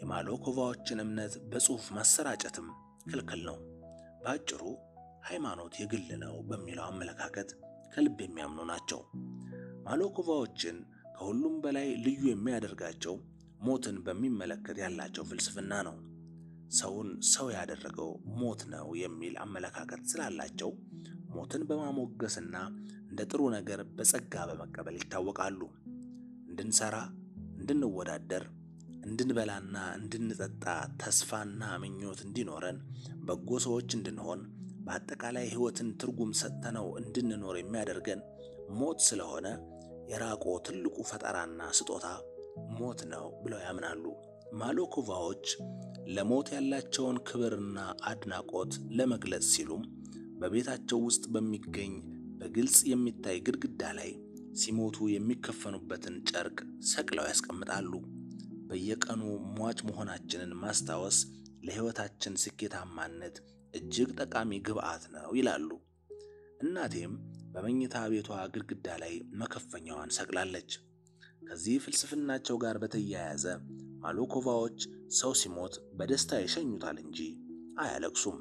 የማሎኮቫዎችን እምነት በጽሑፍ ማሰራጨትም ክልክል ነው። በአጭሩ ሃይማኖት የግል ነው በሚለው አመለካከት ከልብ የሚያምኑ ናቸው። ማሎኮቫዎችን ከሁሉም በላይ ልዩ የሚያደርጋቸው ሞትን በሚመለከት ያላቸው ፍልስፍና ነው። ሰውን ሰው ያደረገው ሞት ነው የሚል አመለካከት ስላላቸው ሞትን በማሞገስና እንደ ጥሩ ነገር በጸጋ በመቀበል ይታወቃሉ። እንድንሰራ፣ እንድንወዳደር፣ እንድንበላና እንድንጠጣ ተስፋና ምኞት እንዲኖረን፣ በጎ ሰዎች እንድንሆን፣ በአጠቃላይ ሕይወትን ትርጉም ሰጥተነው እንድንኖር የሚያደርገን ሞት ስለሆነ የራቆ ትልቁ ፈጠራና ስጦታ ሞት ነው ብለው ያምናሉ። ማሎኮቫዎች ለሞት ያላቸውን ክብርና አድናቆት ለመግለጽ ሲሉም በቤታቸው ውስጥ በሚገኝ በግልጽ የሚታይ ግድግዳ ላይ ሲሞቱ የሚከፈኑበትን ጨርቅ ሰቅለው ያስቀምጣሉ። በየቀኑ ሟች መሆናችንን ማስታወስ ለሕይወታችን ስኬታማነት እጅግ ጠቃሚ ግብዓት ነው ይላሉ። እናቴም በመኝታ ቤቷ ግድግዳ ላይ መከፈኛዋን ሰቅላለች። ከዚህ ፍልስፍናቸው ጋር በተያያዘ ማሎኮቫዎች ሰው ሲሞት በደስታ ይሸኙታል እንጂ አያለቅሱም።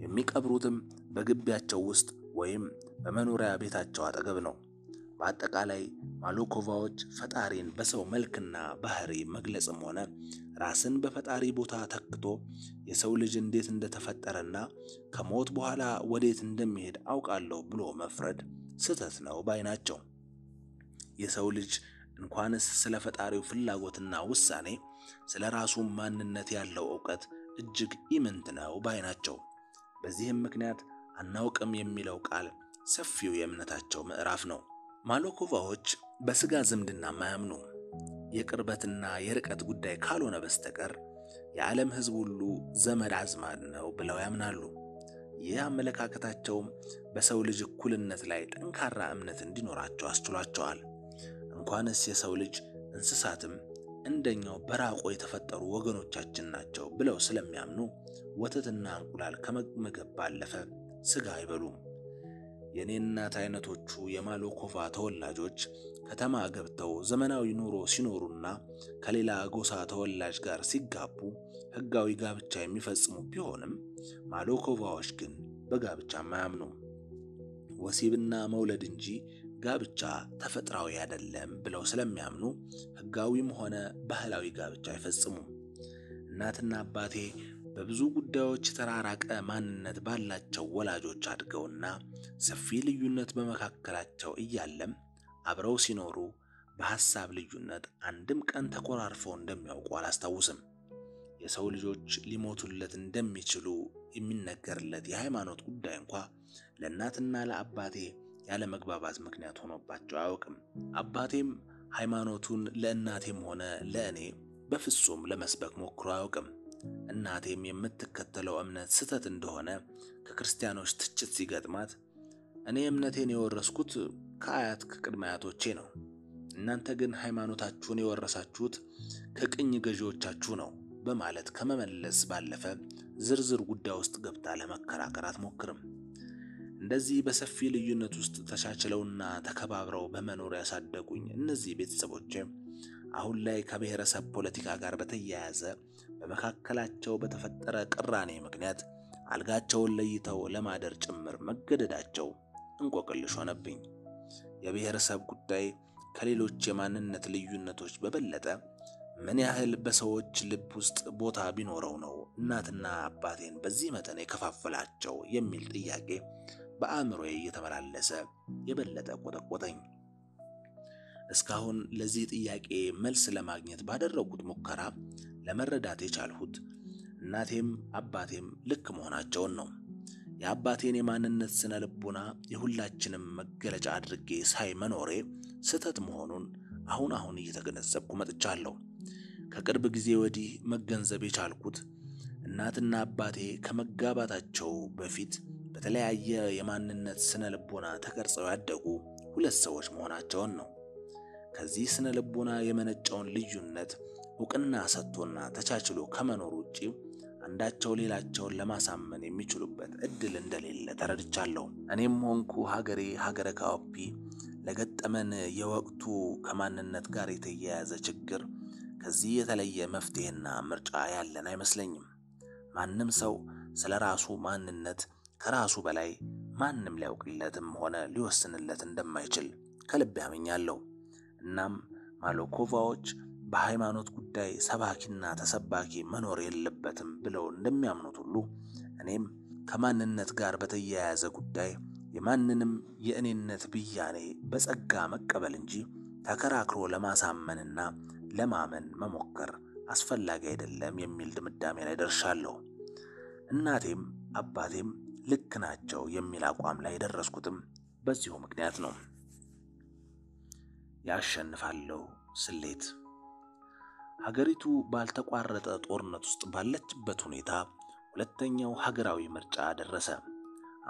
የሚቀብሩትም በግቢያቸው ውስጥ ወይም በመኖሪያ ቤታቸው አጠገብ ነው። በአጠቃላይ ማሎኮቫዎች ፈጣሪን በሰው መልክና ባህሪ መግለጽም ሆነ ራስን በፈጣሪ ቦታ ተክቶ የሰው ልጅ እንዴት እንደተፈጠረና ከሞት በኋላ ወዴት እንደሚሄድ አውቃለሁ ብሎ መፍረድ ስህተት ነው ባይ ናቸው። የሰው ልጅ እንኳንስ ስለ ፈጣሪው ፍላጎትና ውሳኔ ስለ ራሱ ማንነት ያለው ዕውቀት እጅግ ኢምንት ነው ባይ ናቸው። በዚህም ምክንያት አናውቅም የሚለው ቃል ሰፊው የእምነታቸው ምዕራፍ ነው። ማሎኮቫዎች በስጋ ዝምድና ማያምኑ የቅርበትና የርቀት ጉዳይ ካልሆነ በስተቀር የዓለም ሕዝብ ሁሉ ዘመድ አዝማድ ነው ብለው ያምናሉ። ይህ አመለካከታቸውም በሰው ልጅ እኩልነት ላይ ጠንካራ እምነት እንዲኖራቸው አስችሏቸዋል። እንኳንስ የሰው ልጅ እንስሳትም እንደኛው በራቆ የተፈጠሩ ወገኖቻችን ናቸው ብለው ስለሚያምኑ ወተትና እንቁላል ከመመገብ ባለፈ ስጋ አይበሉም። የኔ እናት አይነቶቹ የማሎኮቫ ተወላጆች ከተማ ገብተው ዘመናዊ ኑሮ ሲኖሩና ከሌላ ጎሳ ተወላጅ ጋር ሲጋቡ ሕጋዊ ጋብቻ የሚፈጽሙ ቢሆንም ማሎኮቫዎች ግን በጋብቻ አያምኑም። ወሲብና መውለድ እንጂ ጋብቻ ተፈጥሯዊ አይደለም ብለው ስለሚያምኑ ሕጋዊም ሆነ ባህላዊ ጋብቻ አይፈጽሙም። እናትና አባቴ በብዙ ጉዳዮች የተራራቀ ማንነት ባላቸው ወላጆች አድገውና ሰፊ ልዩነት በመካከላቸው እያለም አብረው ሲኖሩ በሐሳብ ልዩነት አንድም ቀን ተኮራርፈው እንደሚያውቁ አላስታውስም። የሰው ልጆች ሊሞቱለት እንደሚችሉ የሚነገርለት የሃይማኖት ጉዳይ እንኳ ለእናትና ለአባቴ ያለ መግባባት ምክንያት ሆኖባቸው አያውቅም። አባቴም ሃይማኖቱን ለእናቴም ሆነ ለእኔ በፍጹም ለመስበክ ሞክሮ አያውቅም። እናቴም የምትከተለው እምነት ስህተት እንደሆነ ከክርስቲያኖች ትችት ሲገጥማት እኔ እምነቴን የወረስኩት ከአያት ከቅድመ አያቶቼ ነው፣ እናንተ ግን ሃይማኖታችሁን የወረሳችሁት ከቅኝ ገዢዎቻችሁ ነው በማለት ከመመለስ ባለፈ ዝርዝር ጉዳይ ውስጥ ገብታ ለመከራከር አትሞክርም። እንደዚህ በሰፊ ልዩነት ውስጥ ተቻችለውና ተከባብረው በመኖር ያሳደጉኝ እነዚህ ቤተሰቦቼ አሁን ላይ ከብሔረሰብ ፖለቲካ ጋር በተያያዘ በመካከላቸው በተፈጠረ ቅራኔ ምክንያት አልጋቸውን ለይተው ለማደር ጭምር መገደዳቸው እንቆቅልሽ ሆነብኝ። የብሔረሰብ ጉዳይ ከሌሎች የማንነት ልዩነቶች በበለጠ ምን ያህል በሰዎች ልብ ውስጥ ቦታ ቢኖረው ነው እናትና አባቴን በዚህ መጠን የከፋፈላቸው የሚል ጥያቄ በአእምሮዬ እየተመላለሰ የበለጠ ቆጠቆጠኝ። እስካሁን ለዚህ ጥያቄ መልስ ለማግኘት ባደረጉት ሙከራ ለመረዳት የቻልሁት እናቴም አባቴም ልክ መሆናቸውን ነው። የአባቴን የማንነት ስነ ልቦና የሁላችንም መገለጫ አድርጌ ሳይ መኖሬ ስህተት መሆኑን አሁን እየተገነዘብኩ መጥቻለሁ። ከቅርብ ጊዜ ወዲህ መገንዘብ የቻልኩት እናትና አባቴ ከመጋባታቸው በፊት በተለያየ የማንነት ስነ ልቦና ተቀርጸው ያደጉ ሁለት ሰዎች መሆናቸውን ነው። ከዚህ ስነ ልቦና የመነጨውን ልዩነት ዕውቅና ሰጥቶና ተቻችሎ ከመኖር ውጪ አንዳቸው ሌላቸውን ለማሳመን የሚችሉበት እድል እንደሌለ ተረድቻለሁ። እኔም ሆንኩ ሀገረ ካኦፒ ለገጠመን የወቅቱ ከማንነት ጋር የተያያዘ ችግር ከዚህ የተለየ መፍትሄና ምርጫ ያለን አይመስለኝም። ማንም ሰው ስለራሱ ማንነት ከራሱ በላይ ማንም ሊያውቅለትም ሆነ ሊወስንለት እንደማይችል ከልብ ያምኛለሁ። እናም ማሎኮቫዎች በሃይማኖት ጉዳይ ሰባኪና ተሰባኪ መኖር የለበትም ብለው እንደሚያምኑት ሁሉ እኔም ከማንነት ጋር በተያያዘ ጉዳይ የማንንም የእኔነት ብያኔ በጸጋ መቀበል እንጂ ተከራክሮ ለማሳመንና ለማመን መሞከር አስፈላጊ አይደለም የሚል ድምዳሜ ላይ ደርሻለሁ። እናቴም አባቴም ልክ ናቸው የሚል አቋም ላይ ደረስኩትም በዚሁ ምክንያት ነው። ያሸንፋለው ስሌት ሀገሪቱ ባልተቋረጠ ጦርነት ውስጥ ባለችበት ሁኔታ ሁለተኛው ሀገራዊ ምርጫ ደረሰ።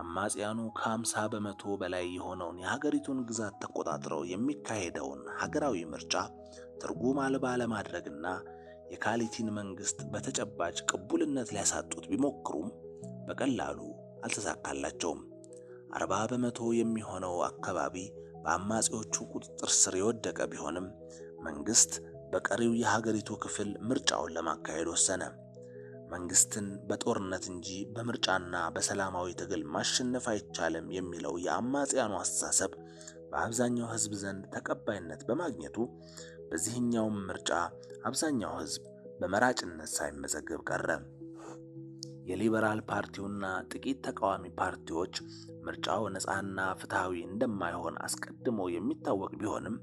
አማጽያኑ ከ50 በመቶ በላይ የሆነውን የሀገሪቱን ግዛት ተቆጣጥረው የሚካሄደውን ሀገራዊ ምርጫ ትርጉም አልባ ለማድረግና የካሊቲን መንግስት በተጨባጭ ቅቡልነት ሊያሳጡት ቢሞክሩም በቀላሉ አልተሳካላቸውም። 40 በመቶ የሚሆነው አካባቢ በአማጽዮቹ ቁጥጥር ስር የወደቀ ቢሆንም መንግስት በቀሪው የሀገሪቱ ክፍል ምርጫውን ለማካሄድ ወሰነ። መንግስትን በጦርነት እንጂ በምርጫና በሰላማዊ ትግል ማሸነፍ አይቻልም የሚለው የአማጽያኑ አስተሳሰብ በአብዛኛው ህዝብ ዘንድ ተቀባይነት በማግኘቱ በዚህኛው ምርጫ አብዛኛው ህዝብ በመራጭነት ሳይመዘገብ ቀረ። የሊበራል ፓርቲውና ጥቂት ተቃዋሚ ፓርቲዎች ምርጫው ነፃና ፍትሃዊ እንደማይሆን አስቀድሞ የሚታወቅ ቢሆንም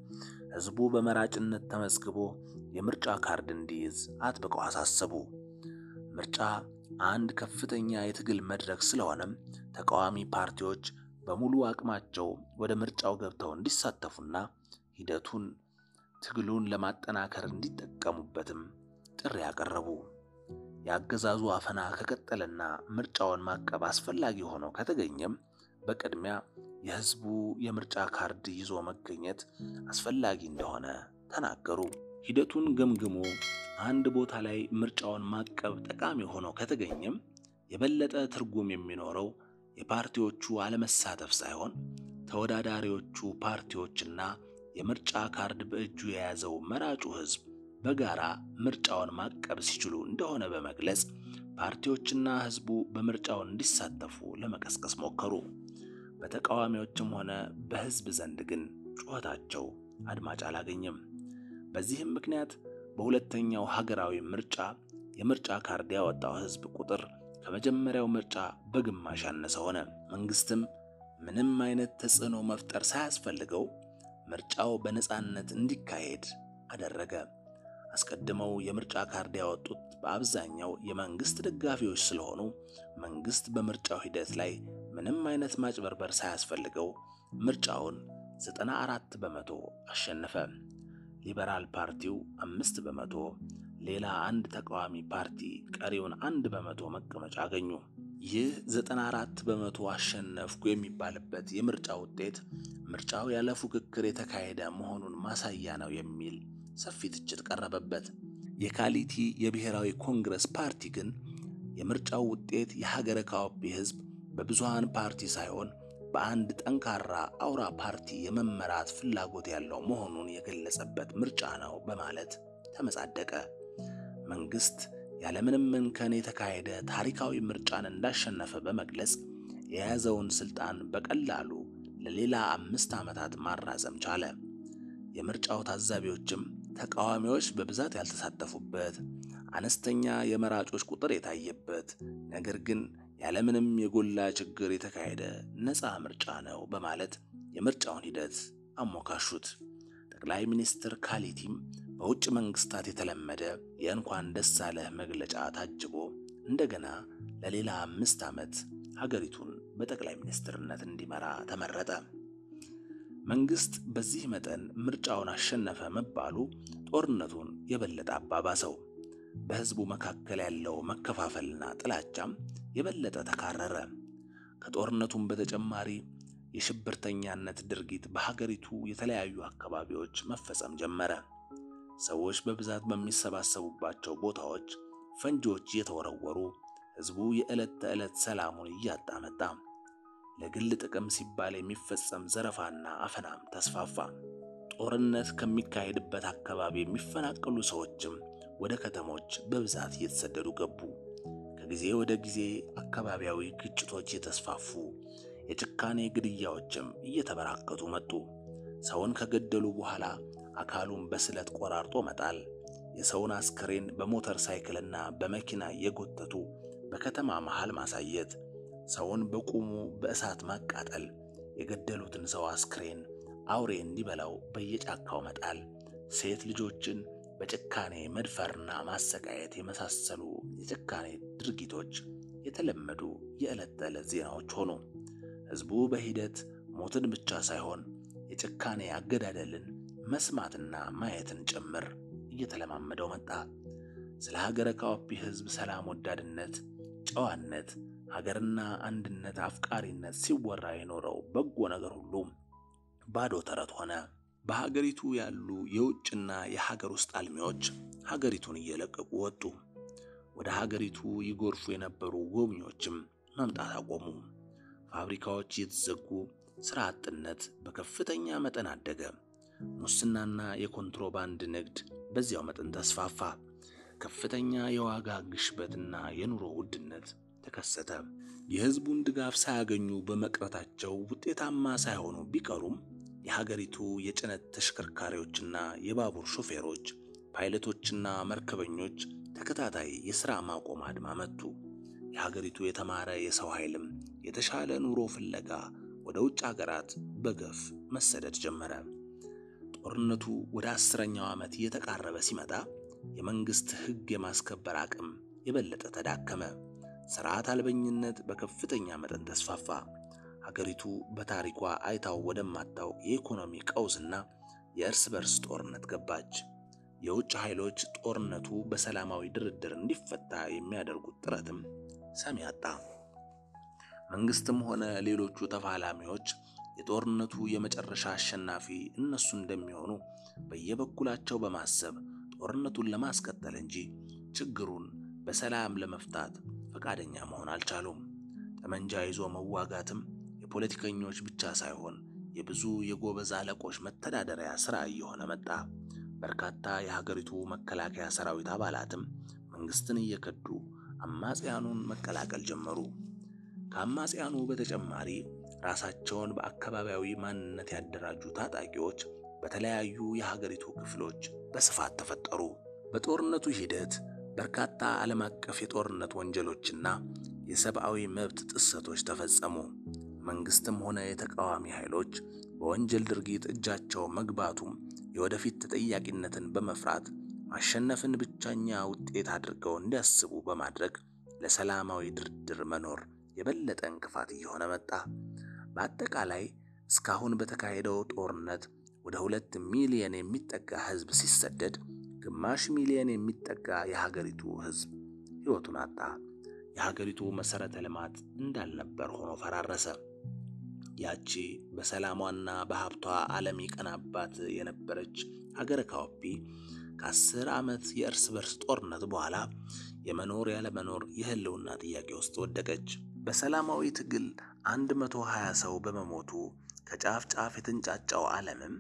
ህዝቡ በመራጭነት ተመዝግቦ የምርጫ ካርድ እንዲይዝ አጥብቀው አሳሰቡ። ምርጫ አንድ ከፍተኛ የትግል መድረክ ስለሆነም ተቃዋሚ ፓርቲዎች በሙሉ አቅማቸው ወደ ምርጫው ገብተው እንዲሳተፉና ትግሉን ለማጠናከር እንዲጠቀሙበትም ጥሪ ያቀረቡ። የአገዛዙ አፈና ከቀጠለና ምርጫውን ማቀብ አስፈላጊ ሆኖ ከተገኘም በቅድሚያ የህዝቡ የምርጫ ካርድ ይዞ መገኘት አስፈላጊ እንደሆነ ተናገሩ። ሂደቱን ገምግሞ አንድ ቦታ ላይ ምርጫውን ማቀብ ጠቃሚ ሆኖ ከተገኘም የበለጠ ትርጉም የሚኖረው የፓርቲዎቹ አለመሳተፍ ሳይሆን ተወዳዳሪዎቹ ፓርቲዎችና የምርጫ ካርድ በእጁ የያዘው መራጩ ህዝብ በጋራ ምርጫውን ማቀብ ሲችሉ እንደሆነ በመግለጽ ፓርቲዎችና ህዝቡ በምርጫው እንዲሳተፉ ለመቀስቀስ ሞከሩ። በተቃዋሚዎችም ሆነ በህዝብ ዘንድ ግን ጩኸታቸው አድማጭ አላገኘም። በዚህም ምክንያት በሁለተኛው ሀገራዊ ምርጫ የምርጫ ካርድ ያወጣው ህዝብ ቁጥር ከመጀመሪያው ምርጫ በግማሽ ያነሰ ሆነ። መንግስትም ምንም አይነት ተጽዕኖ መፍጠር ሳያስፈልገው ምርጫው በነፃነት እንዲካሄድ አደረገ። አስቀድመው የምርጫ ካርድ ያወጡት በአብዛኛው የመንግስት ደጋፊዎች ስለሆኑ መንግስት በምርጫው ሂደት ላይ ምንም አይነት ማጭበርበር ሳያስፈልገው ምርጫውን 94 በመቶ አሸነፈ። ሊበራል ፓርቲው 5 በመቶ፣ ሌላ አንድ ተቃዋሚ ፓርቲ ቀሪውን 1 በመቶ መቀመጫ አገኙ። ይህ 94 በመቶ አሸነፍኩ የሚባልበት የምርጫ ውጤት ምርጫው ያለ ፉክክር የተካሄደ መሆኑን ማሳያ ነው የሚል ሰፊ ትችት ቀረበበት። የካሊቲ የብሔራዊ ኮንግረስ ፓርቲ ግን የምርጫው ውጤት የሀገረ ካኦፒ ህዝብ በብዙሃን ፓርቲ ሳይሆን በአንድ ጠንካራ አውራ ፓርቲ የመመራት ፍላጎት ያለው መሆኑን የገለጸበት ምርጫ ነው በማለት ተመጻደቀ። መንግስት ያለምንም እንከን የተካሄደ ታሪካዊ ምርጫን እንዳሸነፈ በመግለጽ የያዘውን ስልጣን በቀላሉ ለሌላ 5 ዓመታት ማራዘም ቻለ። የምርጫው ታዛቢዎችም ተቃዋሚዎች በብዛት ያልተሳተፉበት፣ አነስተኛ የመራጮች ቁጥር የታየበት፣ ነገር ግን ያለምንም የጎላ ችግር የተካሄደ ነፃ ምርጫ ነው በማለት የምርጫውን ሂደት አሞካሹት። ጠቅላይ ሚኒስትር ካሊቲም በውጭ መንግስታት የተለመደ የእንኳን ደስ አለህ መግለጫ ታጅቦ እንደገና ለሌላ 5 ዓመት ሀገሪቱን በጠቅላይ ሚኒስትርነት እንዲመራ ተመረጠ። መንግስት በዚህ መጠን ምርጫውን አሸነፈ መባሉ ጦርነቱን የበለጠ አባባሰው። በህዝቡ መካከል ያለው መከፋፈልና ጥላቻም የበለጠ ተካረረ። ከጦርነቱም በተጨማሪ የሽብርተኛነት ድርጊት በሀገሪቱ የተለያዩ አካባቢዎች መፈጸም ጀመረ። ሰዎች በብዛት በሚሰባሰቡባቸው ቦታዎች ፈንጂዎች እየተወረወሩ ህዝቡ የዕለት ተዕለት ሰላሙን እያጣ መጣ። ለግል ጥቅም ሲባል የሚፈጸም ዘረፋና አፈናም ተስፋፋ። ጦርነት ከሚካሄድበት አካባቢ የሚፈናቀሉ ሰዎችም ወደ ከተሞች በብዛት እየተሰደዱ ገቡ። ከጊዜ ወደ ጊዜ አካባቢያዊ ግጭቶች የተስፋፉ፣ የጭካኔ ግድያዎችም እየተበራከቱ መጡ። ሰውን ከገደሉ በኋላ አካሉን በስለት ቆራርጦ መጣል፣ የሰውን አስክሬን በሞተር ሳይክልና በመኪና እየጎተቱ በከተማ መሃል ማሳየት፣ ሰውን በቁሙ በእሳት ማቃጠል፣ የገደሉትን ሰው አስክሬን አውሬ እንዲበላው በየጫካው መጣል፣ ሴት ልጆችን በጭካኔ መድፈርና ማሰቃየት የመሳሰሉ የጭካኔ ድርጊቶች የተለመዱ የዕለት ተዕለት ዜናዎች ሆኑ። ህዝቡ በሂደት ሞትን ብቻ ሳይሆን የጭካኔ አገዳደልን መስማትና ማየትን ጭምር እየተለማመደው መጣ። ስለ ሀገረ ካኦፒ ህዝብ ሰላም ወዳድነት፣ ጨዋነት፣ ሀገርና አንድነት አፍቃሪነት ሲወራ የኖረው በጎ ነገር ሁሉ ባዶ ተረት ሆነ። በሀገሪቱ ያሉ የውጭና የሀገር ውስጥ አልሚዎች ሀገሪቱን እየለቀቁ ወጡ። ወደ ሀገሪቱ ይጎርፉ የነበሩ ጎብኚዎችም መምጣት አቆሙ። ፋብሪካዎች እየተዘጉ፣ ስራ አጥነት በከፍተኛ መጠን አደገ። ሙስናና የኮንትሮባንድ ንግድ በዚያው መጠን ተስፋፋ። ከፍተኛ የዋጋ ግሽበትና የኑሮ ውድነት ተከሰተ። የህዝቡን ድጋፍ ሳያገኙ በመቅረታቸው ውጤታማ ሳይሆኑ ቢቀሩም የሀገሪቱ የጭነት ተሽከርካሪዎችና የባቡር ሾፌሮች፣ ፓይለቶችና መርከበኞች ተከታታይ የሥራ ማቆም አድማ መቱ። የሀገሪቱ የተማረ የሰው ኃይልም የተሻለ ኑሮ ፍለጋ ወደ ውጭ ሀገራት በገፍ መሰደድ ጀመረ። ጦርነቱ ወደ 10ኛው ዓመት እየተቃረበ ሲመጣ የመንግስት ሕግ የማስከበር አቅም የበለጠ ተዳከመ። ስርዓት አልበኝነት በከፍተኛ መጠን ተስፋፋ። ሀገሪቱ በታሪኳ አይታው ወደማታውቅ የኢኮኖሚ ቀውስና የእርስ በርስ ጦርነት ገባች። የውጭ ኃይሎች ጦርነቱ በሰላማዊ ድርድር እንዲፈታ የሚያደርጉት ጥረትም ሰሚ አጣ። መንግስትም ሆነ ሌሎቹ ተፋላሚዎች የጦርነቱ የመጨረሻ አሸናፊ እነሱ እንደሚሆኑ በየበኩላቸው በማሰብ ጦርነቱን ለማስቀጠል እንጂ ችግሩን በሰላም ለመፍታት ፈቃደኛ መሆን አልቻሉም። ጠመንጃ ይዞ መዋጋትም የፖለቲከኞች ብቻ ሳይሆን የብዙ የጎበዝ አለቆች መተዳደሪያ ሥራ እየሆነ መጣ። በርካታ የሀገሪቱ መከላከያ ሰራዊት አባላትም መንግስትን እየከዱ አማጽያኑን መቀላቀል ጀመሩ። ከአማጽያኑ በተጨማሪ ራሳቸውን በአካባቢያዊ ማንነት ያደራጁ ታጣቂዎች በተለያዩ የሀገሪቱ ክፍሎች በስፋት ተፈጠሩ። በጦርነቱ ሂደት በርካታ ዓለም አቀፍ የጦርነት ወንጀሎችና የሰብአዊ መብት ጥሰቶች ተፈጸሙ። መንግስትም ሆነ የተቃዋሚ ኃይሎች በወንጀል ድርጊት እጃቸው መግባቱም የወደፊት ተጠያቂነትን በመፍራት ማሸነፍን ብቸኛ ውጤት አድርገው እንዲያስቡ በማድረግ ለሰላማዊ ድርድር መኖር የበለጠ እንቅፋት እየሆነ መጣ። በአጠቃላይ እስካሁን በተካሄደው ጦርነት ወደ 2 ሚሊዮን የሚጠጋ ህዝብ ሲሰደድ ግማሽ ሚሊዮን የሚጠጋ የሀገሪቱ ህዝብ ህይወቱን አጣ። የሀገሪቱ መሰረተ ልማት እንዳልነበር ሆኖ ፈራረሰ። ያቺ በሰላሟና በሀብቷ ዓለም ይቀናባት የነበረች ሀገረ ካኦፒ ከ10 ዓመት የእርስ በርስ ጦርነት በኋላ የመኖር ያለመኖር የህልውና ጥያቄ ውስጥ ወደቀች። በሰላማዊ ትግል 120 ሰው በመሞቱ ከጫፍ ጫፍ የተንጫጫው ዓለምም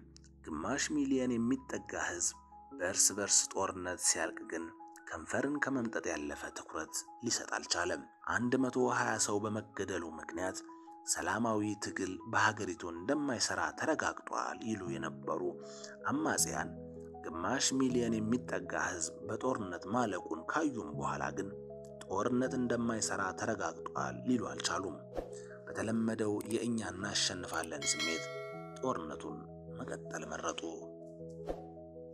ግማሽ ሚሊዮን የሚጠጋ ህዝብ በእርስ በርስ ጦርነት ሲያልቅ ግን ከንፈርን ከመምጠጥ ያለፈ ትኩረት ሊሰጥ አልቻለም። 120 ሰው በመገደሉ ምክንያት ሰላማዊ ትግል በሀገሪቱ እንደማይሰራ ተረጋግጧል ይሉ የነበሩ አማጽያን ግማሽ ሚሊዮን የሚጠጋ ህዝብ በጦርነት ማለቁን ካዩም በኋላ ግን ጦርነት እንደማይሰራ ተረጋግጧል ሊሉ አልቻሉም። በተለመደው የእኛ እናሸንፋለን ስሜት ጦርነቱን መቀጠል መረጡ።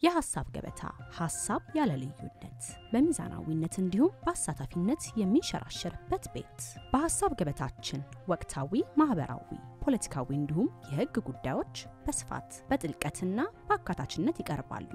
የሐሳብ ገበታ ሐሳብ ያለ ልዩነት በሚዛናዊነት እንዲሁም በአሳታፊነት የሚንሸራሸርበት ቤት። በሐሳብ ገበታችን ወቅታዊ፣ ማህበራዊ፣ ፖለቲካዊ እንዲሁም የህግ ጉዳዮች በስፋት በጥልቀትና በአካታችነት ይቀርባሉ።